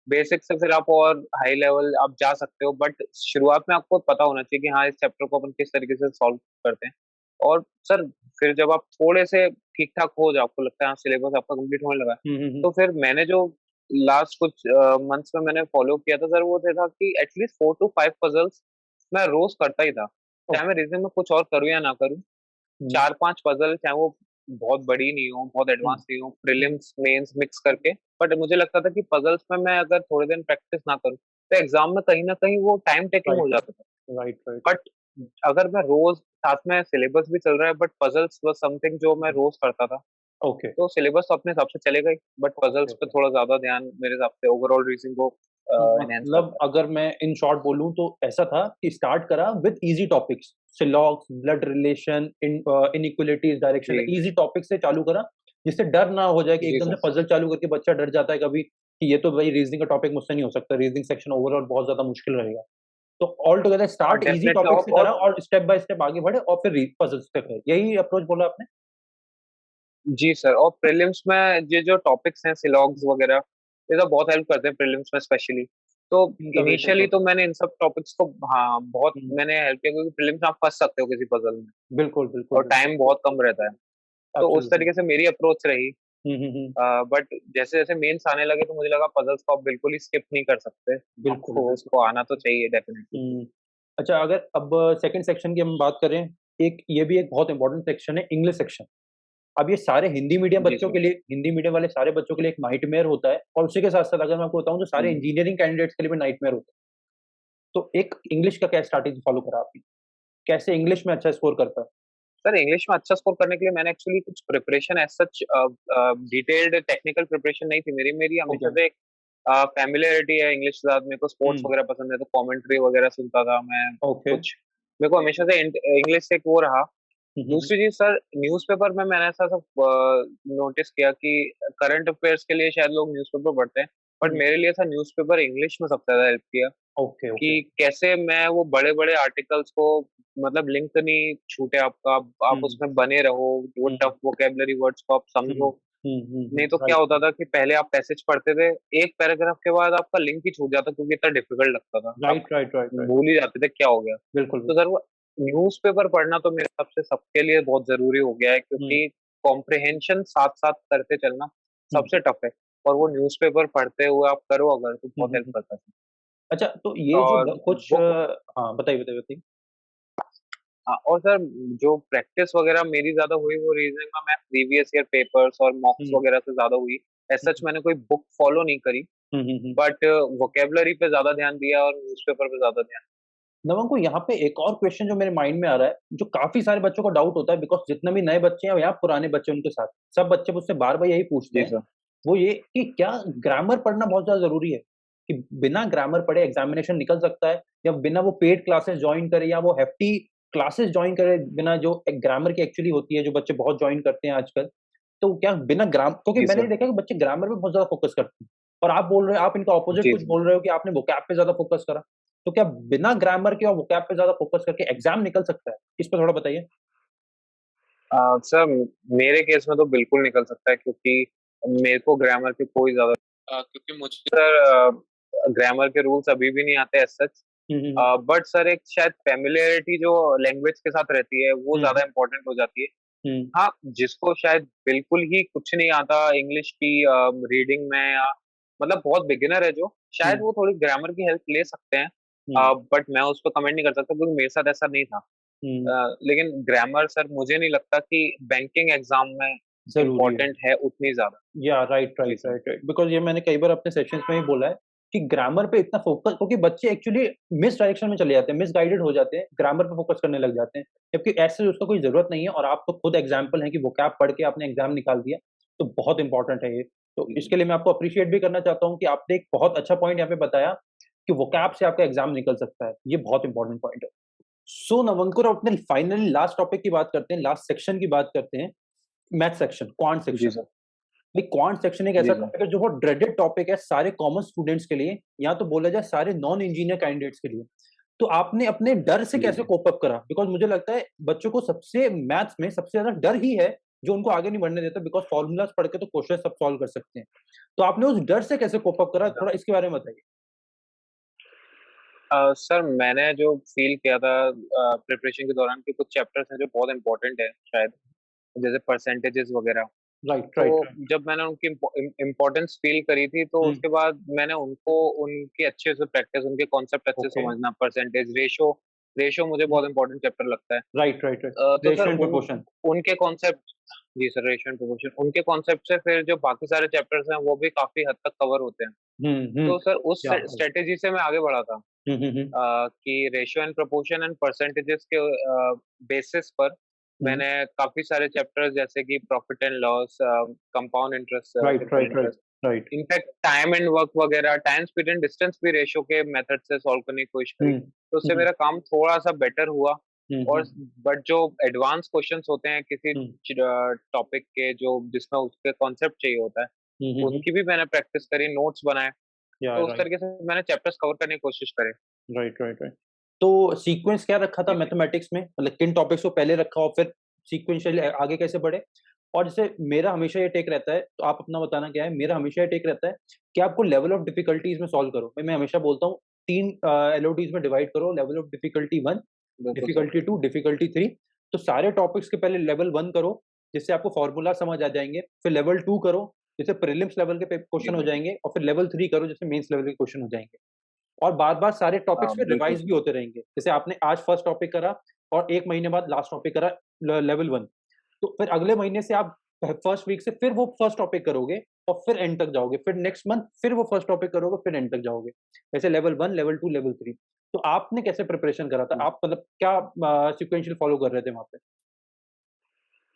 बेसिक से फिर आप और हाई लेवल आप जा सकते हो, बट शुरुआत में आपको पता होना चाहिए कि हाँ इस चैप्टर को अपन किस तरीके से सॉल्व करते हैं। और सर फिर जब आप थोड़े से ठीक ठाक हो जाओ, आपको लगता है हाँ सिलेबस आपका कंप्लीट होने लगा है, तो फिर मैंने जो लास्ट कुछ मंथ्स में मैंने फॉलो किया था सर, वो ये था कि एटलीस्ट 4 to 5 पजल्स मैं रोज करता ही था, चाहे मैं रीजनिंग में कुछ और करूँ या ना करूँ। 4-5 पजल, चाहे वो बहुत बड़ी नहीं हो, बहुत एडवांस नहीं हो, प्रीलिम्स मेंस मिक्स करके, बट मुझे लगता था कि पजल्स में मैं अगर थोड़े दिन प्रैक्टिस ना करूँ तो एग्जाम में कहीं ना कहीं वो टाइम टेकिंग राइट, हो जाता था। Right, right. बट अगर मैं रोज, साथ में सिलेबस भी चल रहा है, बट पजल्स वाज समथिंग जो मैं रोज करता था, ओके, तो सिलेबस तो अपने हिसाब से चलेगा ही, बट ओके, पजल्स पे ओके। थोड़ा ज्यादा ध्यान मेरे हिसाब से ओवरऑल रीजनिंग को एनहेंस मतलब करता अगर मैं इन शॉर्ट बोलूं तो ऐसा था कि स्टार्ट करा with easy topics, syllogisms, blood relation, inequalities, है। डायरेक्शन, जी। इजी टॉपिक से चालू करा, जिससे डर ना हो जाए कि जी एकदम से सर। पजल चालू करके बच्चा डर जाता है कभी कि ये तो भाई रीजनिंग का टॉपिक मुझसे नहीं हो सकता, रीजनिंग सेक्शन ओवरऑल बहुत ज्यादा मुश्किल रहेगा। तो ऑल टुगेदर और स्टार्ट इजी डेफिनेटली, टॉपिक से और करा और स्टेप बाय स्टेप आगे बढ़े और फिर पजल्स तक है, यही अप्रोच बोला आपने? जी सर, और प्रीलिम्स में ये जो टॉपिक्स हैं सिलॉग्स वगैरह, ये तो बहुत हेल्प करते हैं प्रीलिम्स में स्पेशली। तो इनका वेट इनिशियली तो मैंने इन सब टॉपिक्स को, हाँ बहुत हम्म, मैंने हेल्प किया, क्योंकि प्रीलिम्स में आप फंस सकते हो किसी पजल में, बिल्कुल, बिल्कुल, और बिल्कुल। टाइम बहुत कम रहता है। तो उस एब्सोल्युटली। तरीके से मेरी अप्रोच रही। हम्म। बट जैसे जैसे मेंस आने लगे तो मुझे लगा पजल्स को आप बिल्कुल ही स्किप नहीं कर सकते, बिल्कुल, आपको बिल्कुल। उसको आना तो चाहिए डेफिनेटली। हम्म। अच्छा, अगर अब सेकंड सेक्शन की हम बात करें, एक ये भी एक बहुत इंपॉर्टेंट सेक्शन है, इंग्लिश सेक्शन। अब ये सारे हिंदी मीडियम जी बच्चों सर। के लिए, हिंदी मीडियम वाले सारे बच्चों के लिए एक नाइटमेयर होता है, और उसी के साथ साथ अगर मैं आपको बताऊं तो सारे हम्म। इंजीनियरिंग कैंडिडेट्स के लिए भी नाइटमेयर होता है। तो एक इंग्लिश का क्या स्ट्रैटेजी फॉलो करा आपने, कैसे इंग्लिश में अच्छा स्कोर करता है? सर इंग्लिश में अच्छा स्कोर करने के लिए मैंने एक्चुअली कुछ preparation as such, detailed technical preparation नहीं थी मेरी हमेशा ओके। से एक फैमिलियरिटी है इंग्लिश के साथ। मेरे को स्पोर्ट्स हम्म। वगैरह पसंद है, तो कमेंट्री वगैरह सुनता था मैं ओके। कुछ। मेरे को हमेशा से इंग्लिश से एक वो रहा। हम्म। दूसरी चीज सर, न्यूज़पेपर में मैंने ऐसा सब नोटिस किया कि करंट अफेयर्स के लिए शायद लोग न्यूज़पेपर पढ़ते हैं, बट मेरे लिए था न्यूज़पेपर इंग्लिश में सबसे ज्यादा हेल्प किया, ओके, कि ओके। कैसे मैं वो बड़े बड़े आर्टिकल्स को, मतलब लिंक नहीं छूटे आपका, आप हम्म। उसमें बने रहो, वो हम्म। टफ वोकेबलरी वर्ड्स को आप हम्म। समझो। नहीं तो क्या राइट, होता था कि पहले आप पैसेज पढ़ते थे, एक पैराग्राफ के बाद आपका लिंक ही छूट जाता, क्योंकि इतना डिफिकल्ट लगता था, आप राइट, राइट, राइट, राइट। भूल ही जाते थे क्या हो गया। बिल्कुल, तो बिल्कुल। सर वो न्यूज़पेपर पढ़ना तो मेरे हिसाब से सबके लिए बहुत जरूरी हो गया है, हम्म। क्योंकि कॉम्प्रिहेंशन साथ साथ करते चलना हम्म। सबसे टफ है, और वो न्यूज़पेपर पढ़ते हुए आप करो अगर, तो बहुत हेल्प हम्म। करता है। अच्छा, तो ये जो और कुछ बुक, हाँ, बताइए, बताइए, बताइए। और सर जो प्रैक्टिस वगैरह मेरी ज्यादा हुई वो रीजनिंग में मैं प्रीवियस ईयर पेपर्स और मॉक्स हम्म वगैरह से ज्यादा हुई। एज सच मैंने कोई बुक फॉलो नहीं करी, हम्म। बट वोकेबलरी पे ज्यादा ध्यान दिया और न्यूज़पेपर पे ज्यादा ध्यान। नमन को यहाँ पे एक और क्वेश्चन जो मेरे माइंड में आ रहा है, जो काफी सारे बच्चों को डाउट होता है, बिकॉज जितने भी नए बच्चे हैं या पुराने बच्चे उनके साथ सब बच्चे मुझसे बार बार यही पूछते जी हैं। सर। वो ये कि क्या ग्रामर पढ़ना बहुत ज्यादा जरूरी है, कि बिना ग्रामर पढ़े एग्जामिनेशन निकल सकता है, या बिना वो पेड क्लासेस ज्वाइन करे या वो हेफ्टी क्लासेस ज्वाइन करे, बिना जो एक ग्रामर की एक्चुअली होती है जो बच्चे बहुत ज्वाइन करते हैं आजकल, तो क्या बिना ग्राम, क्योंकि जी मैंने ये सर। देखा कि बच्चे ग्रामर पे बहुत ज्यादा फोकस करते हैं, और आप बोल रहे हो, आप इनका ऑपोजिट जी कुछ सर। बोल रहे हो कि आपने वोकैब पे ज्यादा फोकस करा। तो क्या बिना ग्रामर के और वोकैब पे ज्यादा फोकस करके एग्जाम निकल सकता है? इस पर थोड़ा बताइए। सर मेरे केस में तो बिल्कुल निकल सकता है, क्योंकि मेरे को ग्रामर की कोई ज्यादा क्योंकि मुझे सर ग्रामर के रूल्स अभी भी नहीं आते as such. Hmm but sir एक शायद फेमिलियरिटी जो लैंग्वेज के साथ रहती है वो हम्म ज्यादा इंपॉर्टेंट हो जाती है। हम्म हाँ, जिसको शायद बिल्कुल ही कुछ नहीं आता इंग्लिश की रीडिंग में, या मतलब बहुत बिगिनर है जो, शायद हम्म वो थोड़ी ग्रामर की हेल्प ले सकते हैं। हम्म बट मैं उस पर कमेंट नहीं कर सकता क्योंकि मेरे साथ ऐसा नहीं था। हम्म। लेकिन ग्रामर सर मुझे नहीं लगता कि बैंकिंग एग्जाम में जरूरी है। इम्पोर्टेंट है उतनी ज्यादा। या राइट जी right sir. Right right, because ये मैंने कई बार अपने सेशंस में ही बोला है कि ग्रामर पे इतना फोकस, क्योंकि बच्चे एक्चुअली मिस डायरेक्शन में चले जाते हैं, मिस गाइडेड हो जाते हैं, ग्रामर पे फोकस करने लग जाते हैं, जबकि ऐसे उसका कोई जरूरत नहीं है। और आप तो खुद एग्जाम्पल है कि वोकैब पढ़ के आपने एग्जाम निकाल दिया, तो बहुत इंपॉर्टेंट है ये। तो जी इसके लिए मैं आपको अप्रिशिएट भी करना चाहता हूँ कि आपने एक बहुत अच्छा पॉइंट यहाँ पे बताया कि वोकैब से आपका एग्जाम निकल सकता है, ये बहुत इंपॉर्टेंट पॉइंट है। सो नवंकुर, अपने फाइनली लास्ट टॉपिक की बात करते हैं, लास्ट सेक्शन की बात करते हैं, मैथ सेक्शन, क्वांट जी सेक्शन। सर। भाई क्वांट सेक्शन एक जी ऐसा सर। टॉपिक है जो बहुत ड्रेडेड टॉपिक है सारे कॉमन स्टूडेंट्स के लिए, या तो बोला जाए सारे नॉन इंजीनियर कैंडिडेट्स के लिए। तो आपने अपने डर से जी कैसे सर। कोप अप करा? बिकॉज मुझे लगता है बच्चों को सबसे मैथ्स में सबसे ज्यादा डर ही है जो उनको आगे नहीं बढ़ने देता, बिकॉज फॉर्मूलाज पढ़ के तो क्वेश्चन सब सॉल्व कर सकते हैं। तो आपने उस डर से कैसे कोप अप करा, एकदम। थोड़ा इसके बारे में बताइए। सर मैंने जो फील किया था प्रिपरेशन के दौरान कि कुछ चैप्टर्स हैं जो बहुत इंपॉर्टेंट है शायद, जैसे परसेंटेजेस वगैरह। राइट तो राइट राइट। जब मैंने उनकी इम्पोर्टेंस फील करी थी तो हम्म। उसके बाद मैंने उनको उनकी अच्छे से प्रैक्टिस, उनके कॉन्सेप्ट अच्छे से ओके। समझना, परसेंटेज, रेशो। रेशो मुझे बहुत इंपॉर्टेंट चैप्टर लगता है। Right right right. तो सर रेशियो एंड प्रोपोर्शन। उनके कॉन्सेप्ट। जी सर, रेशो एंड प्रोपोर्शन, उनके कॉन्सेप्ट से फिर जो बाकी सारे चैप्टर्स हैं वो भी काफी हद तक कवर होते हैं। तो सर उस क्या? स्ट्रेटेजी से मैं आगे बढ़ा था हम्म। कि ratio and proportion and percentages के बेसिस पर मैंने काफी सारे चैप्टर्स जैसे कि profit and loss, compound interest, right simple right right interest, right. In fact time and work वगैरह, टाइम स्पीड एंड डिस्टेंस भी रेशियो के मेथड से सॉल्व करने की कोशिश करी। हम्म तो उससे हम्म मेरा काम थोड़ा सा बेटर हुआ। और हम्म बट जो एडवांस क्वेश्चंस होते हैं किसी हम्म टॉपिक के, जो जिसमें उसके कॉन्सेप्ट चाहिए होता है, हम्म। उनकी भी मैंने प्रैक्टिस करी, नोट्स बनाए। या तो उस राइट तरीके से मैंने चैप्टर्स कवर करने की कोशिश करी। Right right right. तो सीक्वेंस क्या रखा था जी सर। मैथमेटिक्स में, मतलब किन टॉपिक्स को पहले रखा और फिर सीक्वेंशियली आगे कैसे बढ़े? और जैसे मेरा हमेशा ये टेक रहता है, तो आप अपना बताना क्या है। मेरा हमेशा ये टेक रहता है कि आपको लेवल ऑफ डिफिकल्टीज में सॉल्व करो। मैं हमेशा बोलता हूँ तीन एलओडीज में डिवाइड करो, लेवल ऑफ डिफिकल्टी वन, बिल्कुल sir. Difficulty two, difficulty three. तो सारे टॉपिक्स के पहले लेवल वन करो, जिससे आपको फॉर्मूला समझ आ जाएंगे। फिर लेवल टू करो, जिससे प्रीलिम्स लेवल के जी क्वेश्चन हो सर। जाएंगे। और फिर लेवल थ्री करो, जिससे मेंस लेवल के क्वेश्चन हो जाएंगे। और बार बार सारे टॉपिक्स पे बिल्कुल रिवाइज सर। भी होते रहेंगे, जैसे आपने आज फर्स्ट टॉपिक करा और एक महीने बाद लास्ट टॉपिक करा लेवल वन, तो फिर अगले महीने से आप फर्स्ट वीक से फिर वो फर्स्ट टॉपिक करोगे और फिर एंड तक जाओगे, फिर नेक्स्ट मंथ फिर वो फर्स्ट टॉपिक करोगे, फिर एंड तक जाओगे। ऐसे level one, level two, level three. तो आपने कैसे प्रिपरेशन करा था? आप मतलब क्या सिक्वेंशियल फॉलो कर रहे थे वहां पे?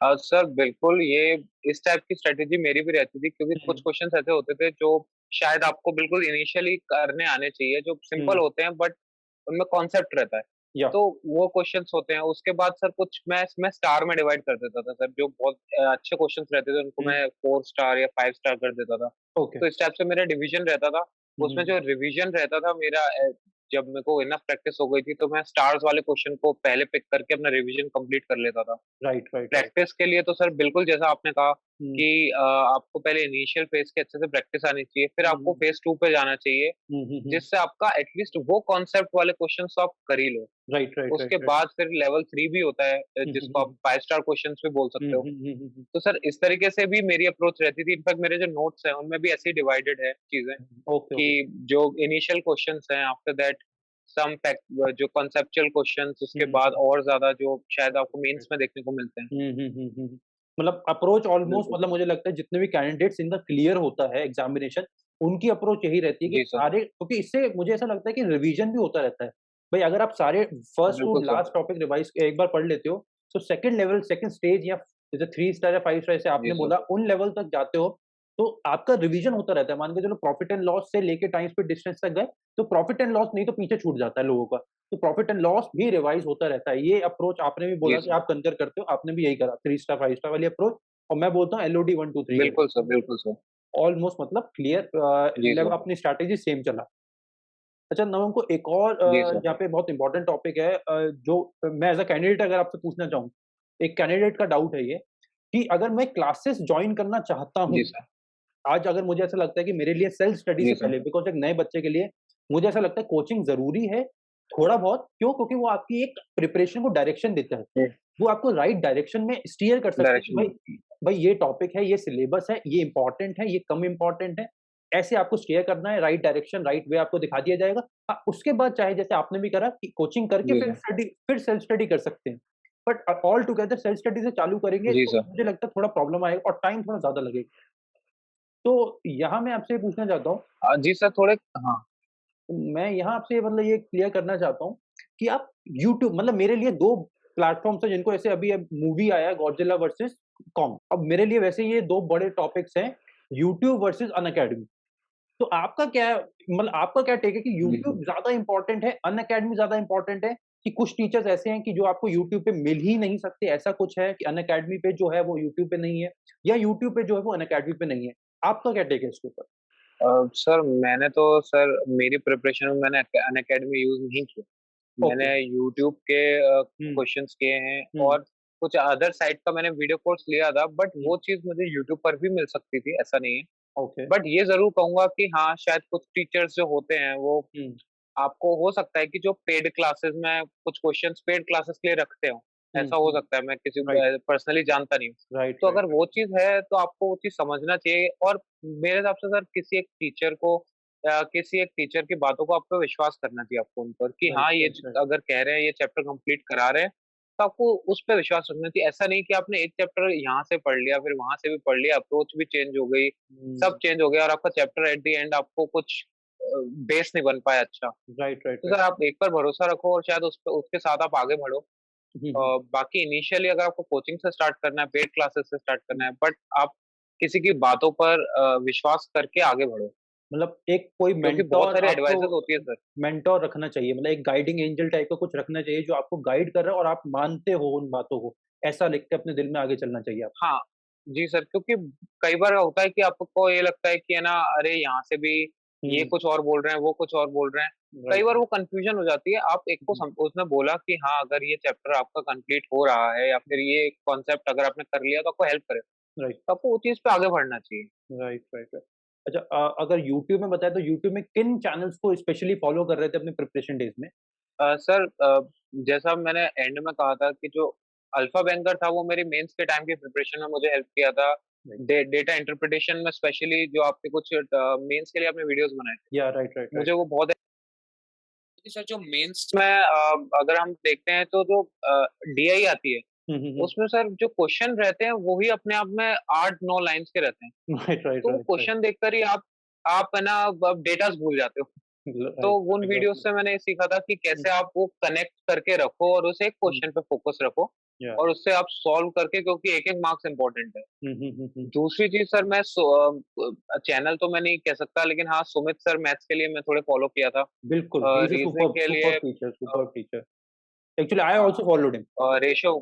सर बिल्कुल, ये इस टाइप की स्ट्रेटेजी मेरी भी रहती थी, क्योंकि कुछ हम्म क्वेश्चंस ऐसे होते थे जो शायद आपको बिल्कुल इनिशियली करने आने चाहिए, जो सिंपल हम्म। होते हैं बट उनमें कॉन्सेप्ट रहता है। या तो वो क्वेश्चंस होते हैं। उसके बाद सर कुछ मैं स्टार में डिवाइड कर देता था सर, जो बहुत अच्छे क्वेश्चंस रहते थे उनको हम्म। मैं 4 स्टार या 5 स्टार कर देता था। ओके। तो इस टाइप से मेरा डिवीजन रहता था। उसमें हम्म। जो रिवीजन रहता था मेरा, जब मेरे को इनफ प्रैक्टिस हो गई थी तो मैं स्टार्स वाले क्वेश्चन को पहले पिक करके अपना रिवीजन कंप्लीट कर लेता था। Right right right. प्रैक्टिस के लिए तो सर बिल्कुल जैसा आपने कहा हम्म कि आपको पहले इनिशियल फेज के अच्छे से प्रैक्टिस आनी चाहिए, फिर आपको हम्म फेज 2 पे जाना चाहिए, हम्म। जिससे आपका एटलीस्ट वो कॉन्सेप्ट वाले क्वेश्चन आप कर ही लो। राइट राइट उसके राइट राइट। बाद फिर लेवल 3 भी होता है, जिसको आप 5 स्टार क्वेश्चन भी बोल सकते हो। तो सर इस तरीके से भी मेरी अप्रोच रहती थी। इनफैक्ट मेरे जो नोट्स हैं उनमें भी ऐसे ही डिवाइडेड है चीजें, ओके कि ओके। जो इनिशियल क्वेश्चंस हैं, आफ्टर दैट सम फैक्ट जो कॉन्सेप्चुअल क्वेश्चंस, उसके बाद और ज्यादा जो शायद आपको मेंस में देखने को मिलते हैं। मतलब अप्रोच ऑलमोस्ट, बिल्कुल। मतलब मुझे लगता है जितने भी कैंडिडेट्स इनका क्लियर होता है एग्जामिनेशन, उनकी अप्रोच यही रहती है कि जी सर। सारे, क्योंकि इससे मुझे ऐसा लगता है कि रिवीजन भी होता रहता है। भाई अगर आप सारे फर्स्ट टू बिल्कुल सर। लास्ट टॉपिक रिवाइज एक बार पढ़ लेते हो, तो सेकंड लेवल, सेकंड स्टेज, या जैसे 3 स्टार या 5 स्टार जैसे जी आपने सर। बोला, उन लेवल तक जाते हो, तो आपका रिवीजन होता रहता है। मान के चलो प्रॉफिट एंड लॉस से लेके टाइम स्पीड डिस्टेंस तक गए, तो प्रॉफिट एंड लॉस नहीं तो पीछे छूट जाता है लोगों का। तो प्रॉफिट एंड लॉस भी रिवाइज होता रहता है। ये अप्रोच आपने भी जी बोला कि सर। आप कंकर करते हो, आपने भी यही करा 3 स्टार 5 स्टार वाली अप्रोच, और मैं बोलता हूँ एलओडी 1 2 3 बिल्कुल सर। बिल्कुल सर। ऑलमोस्ट, मतलब क्लियर जी लेवल सर। अपनी स्ट्रैटेजी सेम चला। अच्छा नवम को एक और जी सर। यहाँ पे बहुत इंपॉर्टेंट टॉपिक है, जो मैं एज अ कैंडिडेट अगर आपसे पूछना चाहूँ, एक कैंडिडेट का डाउट है ये, कि अगर मैं क्लासेस ज्वाइन करना चाहता हूँ, जी सर। आज अगर मुझे ऐसा लगता है कि मेरे लिए सेल्फ स्टडी जी से सर। पहले, बिकॉज़ एक नए बच्चे के लिए मुझे ऐसा लगता है कोचिंग ज़रूरी है, थोड़ा बहुत। क्यों? क्योंकि वो आपकी एक प्रिपरेशन को डायरेक्शन देता है। वो आपको राइट डायरेक्शन में स्टीयर कर सकता है कि डायरेक्शन भाई, में। भाई ये टॉपिक है, ये सिलेबस है, ये इम्पोर्टेंट है, ये कम इम्पोर्टेंट है। ऐसे आपको स्टीयर करना है, राइट डायरेक्शन, राइट वे आपको दिखा दिया जाएगा। उसके बाद चाहे जैसे आपने भी करा कि कोचिंग करके जी फिर सर। स्टडी, फिर सेल्फ स्टडी कर सकते हैं। But all together self study से चालू करेंगे जी तो सर। मुझे लगता है थोड़ा प्रॉब्लम आएगा और टाइम थोड़ा ज़्यादा लगेगा। तो यहाँ मैं आपसे ये पूछना चाहता हूँ, जी सर, थोड़े। हाँ। मैं यहाँ आपसे मतलब ये क्लियर करना चाहता हूँ कि आप यूट्यूब, मतलब मेरे लिए 2 प्लेटफ़ॉर्म्स हैं जिनको, ऐसे अभी अब मूवी आया है गॉडजिला वर्सेस कॉन्ग। अब मेरे लिए वैसे ये 2 बड़े टॉपिक्स हैं, यूट्यूब वर्सेस अनअकैडमी। तो आपका क्या, मतलब आपका क्या टेक है कि जी सर। यूट्यूब ज़्यादा इम्पोर्टेंट है, अनअकैडमी ज़्यादा इम्पोर्टेंट है, कि कुछ टीचर्स ऐसे हैं कि जो आपको यूट्यूब पे मिल ही नहीं सकते, ऐसा कुछ है कि अनअकैडमी पे जो है वो यूट्यूब पे नहीं है, या यूट्यूब पे जो है वो अनअकैडमी पे नहीं है? आपका क्या टेक है इसके ऊपर? सर मैंने तो सर मेरी प्रिपरेशन में मैंने अनअकैडमी यूज नहीं किया। मैंने ओके। यूट्यूब के हुँ, क्वेश्चंस किए हैं, हुँ, और कुछ अदर साइट का मैंने वीडियो कोर्स लिया था, बट हुँ, वो चीज मुझे यूट्यूब पर भी मिल सकती थी, ऐसा नहीं है। ओके। बट ये जरूर कहूंगा कि हाँ, शायद कुछ टीचर्स जो होते हैं वो, हुँ, आपको हो सकता है कि जो पेड क्लासेस में कुछ क्वेश्चंस पेड क्लासेस के लिए रखते हो, हुँ, ऐसा हो हुँ, सकता है, मैं किसी राइट, पर्सनली जानता नहीं हूँ। राइट, तो राइट, अगर वो चीज है तो आपको वो चीज समझना चाहिए, और मेरे हिसाब से सर किसी एक टीचर को, या किसी एक टीचर की बातों को आप पे विश्वास करना चाहिए आपको उन पर, कि राइट, हाँ राइट, राइट। अगर कह रहे हैं ये चैप्टर कंप्लीट करा रहे हैं, तो आपको उस पर विश्वास रखना चाहिए। ऐसा नहीं कि आपने एक चैप्टर यहाँ से पढ़ लिया, फिर वहां से भी पढ़ लिया, अप्रोच भी चेंज हो गई, सब हुँ, चेंज हो गया, और आपका चैप्टर एट द एंड आपको कुछ बेस नहीं बन पाया अच्छा। राइट, राइट, तो राइट। सर आप एक पर भरोसा रखो, और शायद उस पे उसके साथ आप आगे बढ़ो। हुँ, हुँ, बाकी इनिशियली अगर आपको कोचिंग से स्टार्ट करना है, पेड क्लासेस से स्टार्ट हुँ। करना है, बट आप किसी की बातों पर विश्वास करके आगे बढ़ो, मतलब एक कोई क्योंकि बहुत मेंटर सारी आपको, एडवाइसेस होती है सर। मेंटर रखना चाहिए, मतलब एक गाइडिंग एंजल टाइप का कुछ रखना चाहिए जो आपको गाइड कर रहा है और आप मानते हो उन बातों को। ऐसा लिख के अपने दिल में आगे चलना चाहिए आपको। हाँ। जी सर, क्योंकि कई बार होता है कि आपको ये लगता है कि है ना, अरे यहाँ से भी ये हुँ, कुछ और बोल रहे हैं, वो कुछ और बोल रहे हैं। कई राइट, बार राइट। वो कंफ्यूजन हो जाती है। आप एक को हुँ, उसने बोला कि हाँ, अगर ये चैप्टर आपका कंप्लीट हो रहा है, या फिर ये कॉन्सेप्ट अगर आपने कर लिया तो आपको हेल्प करे, राइट, तो आपको वो चीज पे आगे बढ़ना चाहिए। Right, right, right. अच्छा, अगर यूट्यूब में बताएँ तो यूट्यूब में किन चैनल्स को स्पेशली फॉलो कर रहे थे अपने प्रिपरेशन डेज़ में? सर जैसा मैंने एंड में कहा था कि जो अल्फा बैंकर था वो मेरी मेंस के टाइम की प्रिपरेशन में मुझे हेल्प किया था। राइट। डेटा इंटरप्रिटेशन में स्पेशली जो आपके कुछ मेंस के लिए आपने वीडियोस बनाए या राइट, राइट, थे, राइट। मुझे वो बहुत। सर जो मेंस में अगर हम देखते हैं तो जो डीआई आती है, हुँ, हुँ, हुँ। उसमें सर जो क्वेश्चन रहते हैं वो ही अपने आप में 8-9 लाइंस के रहते हैं। राइट, राइट, तो वो राइट, राइट। क्वेश्चन देखकर ही आप है ना अब डेटास भूल जाते हो। तो राइट, उन वीडियोस एग्ज़ैक्टली। से मैंने ये सीखा था कि हुँ, कैसे आप वो कनेक्ट करके रखो, और उसे एक हुँ। क्वेश्चन पे फोकस रखो, या और उससे आप सॉल्व करके, क्योंकि एक-एक मार्क्स इम्पोर्टेंट है। हुँ, हुँ, हुँ, हुँ। दूसरी चीज़ सर, मैं चैनल तो मैं नहीं कह सकता, लेकिन हाँ, सुमित सर मैथ्स के लिए मैं थोड़े फॉलो किया था। बिल्कुल, he is a reasoning superb के लिए superb teacher, superb teacher. Actually I हाँ, also followed him. Ratio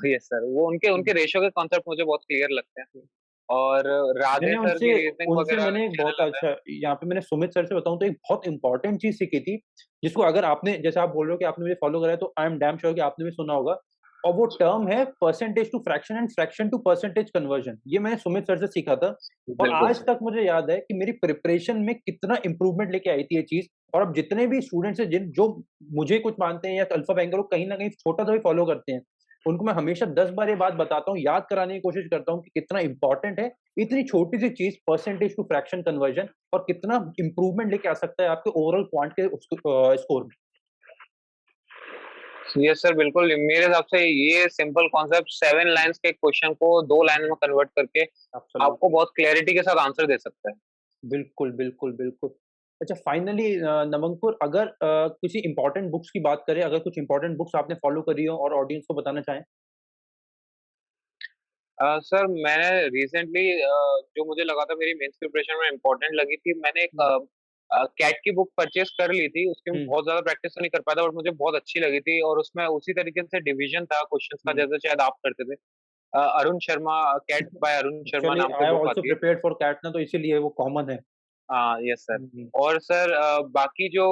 yes sir, वो उनके हुँ। उनके रेशो के कॉन्सेप्ट मुझे बहुत क्लियर लगते हैं। और राधे मैंने सर उनसे की रीज़निंग उनसे वगैरह मैंने एक बहुत चैनल आता है। अच्छा, यहाँ पे मैंने सुमित सर से बताऊँ तो एक बहुत इम्पोर्टेंट चीज़ सीखी थी, जिसको अगर आपने, जैसे आप बोल रहे हो कि आपने मुझे फॉलो करा है, तो आई एम डैम श्योर कि आपने भी सुना होगा, और वो टर्म है percentage to fraction and fraction to percentage conversion. ये मैंने सुमित सर से सीखा था, और बिल्कुल आज सर। तक मुझे याद है कि मेरी प्रिपरेशन में कितना इम्प्रूवमेंट लेके आई थी ये चीज़। और अब जितने भी स्टूडेंट्स हैं जिन जो मुझे कुछ मानते हैं या अल्फा बैंकर को कहीं न कहीं छोटा-सा भी फॉलो करते हैं, उनको मैं हमेशा 10 बार ये बात बताता हूँ, याद कराने की कोशिश करता हूँ कि कितना इंपॉर्टेंट है इतनी छोटी सी चीज परसेंटेज टू फ्रैक्शन कन्वर्जन, और कितना इंप्रूवमेंट लेके आ सकता है आपके ओवरऑल क्वांट के स्कोर में। यस सर, बिल्कुल मेरे हिसाब से ये सिंपल कॉन्सेप्ट 7 लाइंस के क्वेश्चन को 2 लाइन में कन्वर्ट करके आपको एब्सोल्युटली। बहुत क्लैरिटी के साथ आंसर दे सकता है। बिल्कुल, बिल्कुल, बिल्कुल। अच्छा, फाइनली नवंकुर, अगर किसी इम्पोर्टेंट बुक्स की बात करें, अगर कुछ इम्पोर्टेंट बुक्स आपने फॉलो करी हो और ऑडियंस को बताना चाहें? सर मैंने रिसेंटली जो मुझे लगा था मेरी मेंस प्रिपरेशन में इम्पोर्टेंट लगी थी, मैंने एक हुँ, कैट की बुक परचेज कर ली थी। उसकी मैं हुँ, बहुत ज्यादा प्रैक्टिस तो नहीं कर पाया था, बट मुझे बहुत अच्छी लगी थी और उसमें उसी तरीके से डिवीजन था क्वेश्चंस का हुँ। जैसे शायद आप करते थे। Arun Sharma, CAT by Arun Sharma actually नाम आई से हैव बुक आल्सो आती है। प्रिपेयर्ड फॉर कैट ना, तो इसीलिए वो कॉमन है। हाँ यस सर। हुँ, और सर बाकी जो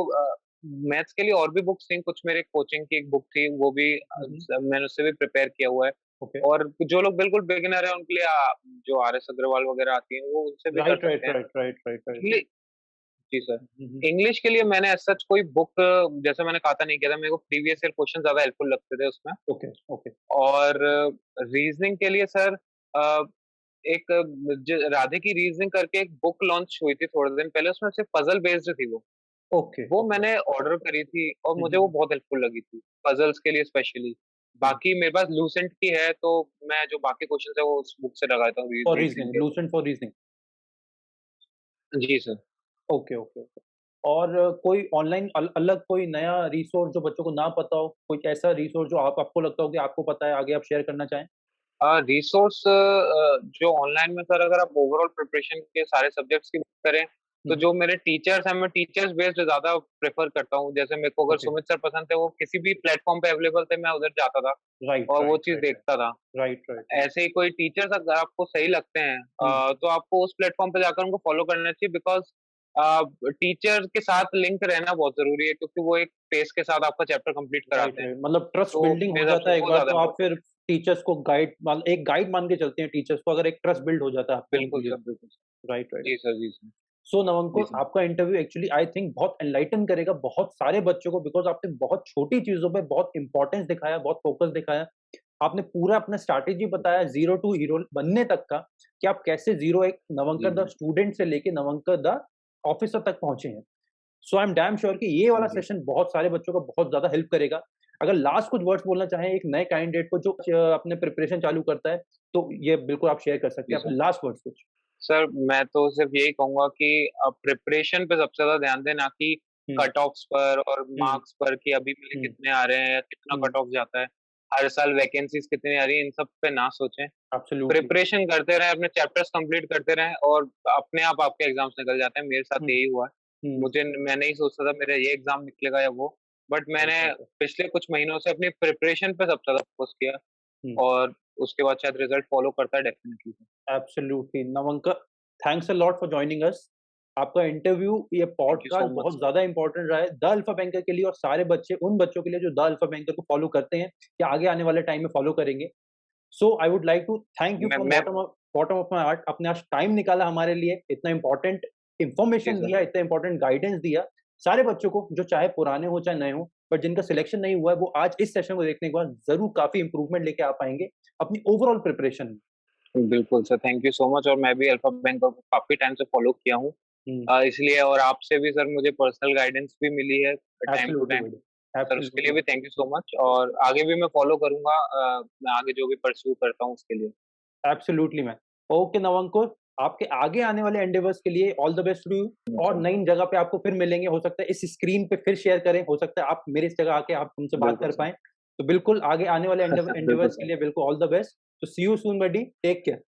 मैथ्स के लिए और भी बुक्स थी, कुछ मेरे कोचिंग की एक बुक थी, वो भी हुँ, हुँ। मैंने उससे भी प्रिपेयर किया हुआ है। ओके। और जो लोग बिल्कुल बिगिनर है उनके लिए जो आर एस अग्रवाल वगैरह आती है वो उनसे भी कर राइट, सकते राइट, हैं। Right, right, right, right. English, जी सर। हुँ, हुँ। इंग्लिश के लिए मैंने एज सच कोई बुक, जैसे मैंने कहा था, नहीं किया था। मेरे को प्रीवियस ईयर क्वेश्चन ज्यादा हेल्पफुल लगते थे उसमें। Okay, okay. और रीजनिंग के लिए सर एक राधे की रीजनिंग करके एक बुक लॉन्च हुई थी थोड़े दिन पहले, उसमें सिर्फ पजल बेस्ड थी वो। ओके, वो ओके। मैंने ऑर्डर करी थी और हुँ, मुझे हुँ, वो हुँ, बहुत हेल्पफुल लगी थी, पजल्स के लिए स्पेशली। हुँ। बाकी मेरे पास लूसेंट की है, तो मैं जो बाकी क्वेश्चन है वो उस बुक से लगाता हूँ फॉर रीजनिंग रीज़निंग, के। Lucent for reasoning. जी सर। Okay, okay, okay. और कोई ऑनलाइन अलग कोई नया रिसोर्स जो बच्चों को ना पता हो, कोई ऐसा रिसोर्स जो आपको लगता हो कि आपको पता है, आगे आप शेयर करना चाहें? रिसोर्स जो ऑनलाइन में सर, अगर आप ओवरऑल प्रिपरेशन के सारे सब्जेक्ट्स की बात करें, हुँ, तो हुँ। जो मेरे टीचर्स हैं, मैं टीचर्स बेस्ड ज्यादा प्रेफर करता हूँ। जैसे मेरे को अगर ओके। सुमित सर पसंद थे, वो किसी भी प्लेटफॉर्म पे अवेलेबल थे, मैं उधर जाता था राइट, और वो राइट, चीज राइट, राइट। देखता था। Right, right, right. ऐसे ही कोई टीचर्स अगर आपको सही लगते हैं, हुँ। तो आपको उस प्लेटफॉर्म पे जाकर उनको फॉलो करना चाहिए, बिकॉज टीचर के साथ लिंक रहना बहुत जरूरी है, क्योंकि वो एक पेस के साथ आपका चैप्टर कंप्लीट राइट, कराते हैं। राइट। मतलब ट्रस्ट तो बिल्डिंग मेरे हो हिसाब जाता से है एक वो बार, ज्यादा तो आप इम्पोर्टेंट। फिर टीचर्स को एक गाइड मान के चलते हैं टीचर्स को, अगर एक ट्रस्ट बिल्ड हो जाता है आपको उनके बिल्कुल लिए। सर, बिल्कुल राइट, सर। राइट। जी सर, जी सर। सो जी नवंकुर, सर। आपका इंटरव्यू एक्चुअली आई थिंक बहुत एनलाइटन करेगा बहुत सारे बच्चों को, बिकॉज़ आपने बहुत छोटी चीज़ों पे बहुत इम्पोर्टेंस दिखाया, बहुत फोकस दिखाया। आपने पूरा अपना स्ट्रैटेजी बताया ज़ीरो टू हीरो बनने तक का, कि आप कैसे ज़ीरो एक जी नवंकर द जी। स्टूडेंट से लेके नवंकर द ऑफिसर तक पहुँचे हैं। सो आई एम डैम श्योर कि ये वाला जी सेशन बहुत सारे बच्चों को बहुत ज़्यादा हेल्प करेगा। अगर लास्ट कुछ वर्ड्स बोलना चाहें एक नए कैंडिडेट को जो अपने प्रिपरेशन चालू करता है, तो ये बिल्कुल आप शेयर कर सकते जी हैं सर। अपने लास्ट वर्ड्स कुछ। सर मैं तो सिर्फ यही कहूंगा कि प्रिपरेशन पे सबसे ज्यादा ध्यान दें, ना कि हुँ, कट ऑफ्स पर और हुँ, मार्क्स पर, कि अभी मेरे हुँ, कितने आ रहे हैं या कितना हुँ। कट ऑफ जाता है। हर साल वैकेंसीज कितनी आ रही है, इन सब पे ना सोचें। एब्सोल्युटली। प्रिपरेशन करते रहें, अपने चैप्टर्स कंप्लीट करते रहें और अपने आप आपके एग्जाम्स निकल जाते हैं। मेरे साथ हुँ, यही हुआ है। हुँ। मैं नहीं सोचता था मेरा ये एग्जाम निकलेगा या वो, बट राइट, मैंने राइट, राइट। पिछले कुछ महीनों से अपनी प्रिपरेशन पे सबसे ज्यादा फोकस किया हुँ। और उसके बाद शायद रिजल्ट फॉलो करता है definitely. Absolutely Navankar, thanks a lot for joining us. आपका इंटरव्यू, ये thank you so podcast much बहुत सर। ज़्यादा इंपॉर्टेंट रहा है द अल्फा बैंकर के लिए, और सारे बच्चे उन बच्चों के लिए जो द अल्फा बैंकर को फॉलो करते हैं या आगे आने वाले टाइम में फॉलो करेंगे। So I would like to thank you from मैं बॉटम ऑफ माय हार्ट। आपने आज टाइम निकाला हमारे लिए, इतना इंपॉर्टेंट जी इन्फॉर्मेशन सर। दिया, इतना इंपॉर्टेंट गाइडेंस दिया सारे बच्चों को, जो चाहे पुराने हो चाहे नए हो, बट जिनका सिलेक्शन नहीं हुआ है, वो आज इस सेशन को देखने के बाद जरूर काफी इंप्रूवमेंट लेके आ पाएंगे अपनी ओवरऑल प्रिपरेशन बिल्कुल sir, thank you so much. और मैं भी अल्फा बैंक को काफी टाइम से फॉलो किया हूँ, में। इसलिए। और आपसे भी सर मुझे पर्सनल गाइडेंस भी मिली है time to absolutely time. buddy, sir उसके लिए एब्सोल्युटली, भी थैंक यू सो मच, और आगे भी मैं फॉलो करूंगा। मैं आगे जो भी परस्यू करता हूँ उसके लिए। Absolutely man. ओके नवंकुर, आपके आगे आने वाले एंडेवर्स के लिए all the best to you, और सर नई जगह पे आपको फिर मिलेंगे, हो सकता है इस स्क्रीन पे फिर शेयर करें, हो सकता है आप मेरे इस जगह आके आप हमसे बात बिल्कुल कर सर। पाएँ। तो बिल्कुल आगे आने वाले बिल्कुल एंडेवर्स के सर। लिए बिल्कुल ऑल द बेस्ट। तो see you soon buddy, take care.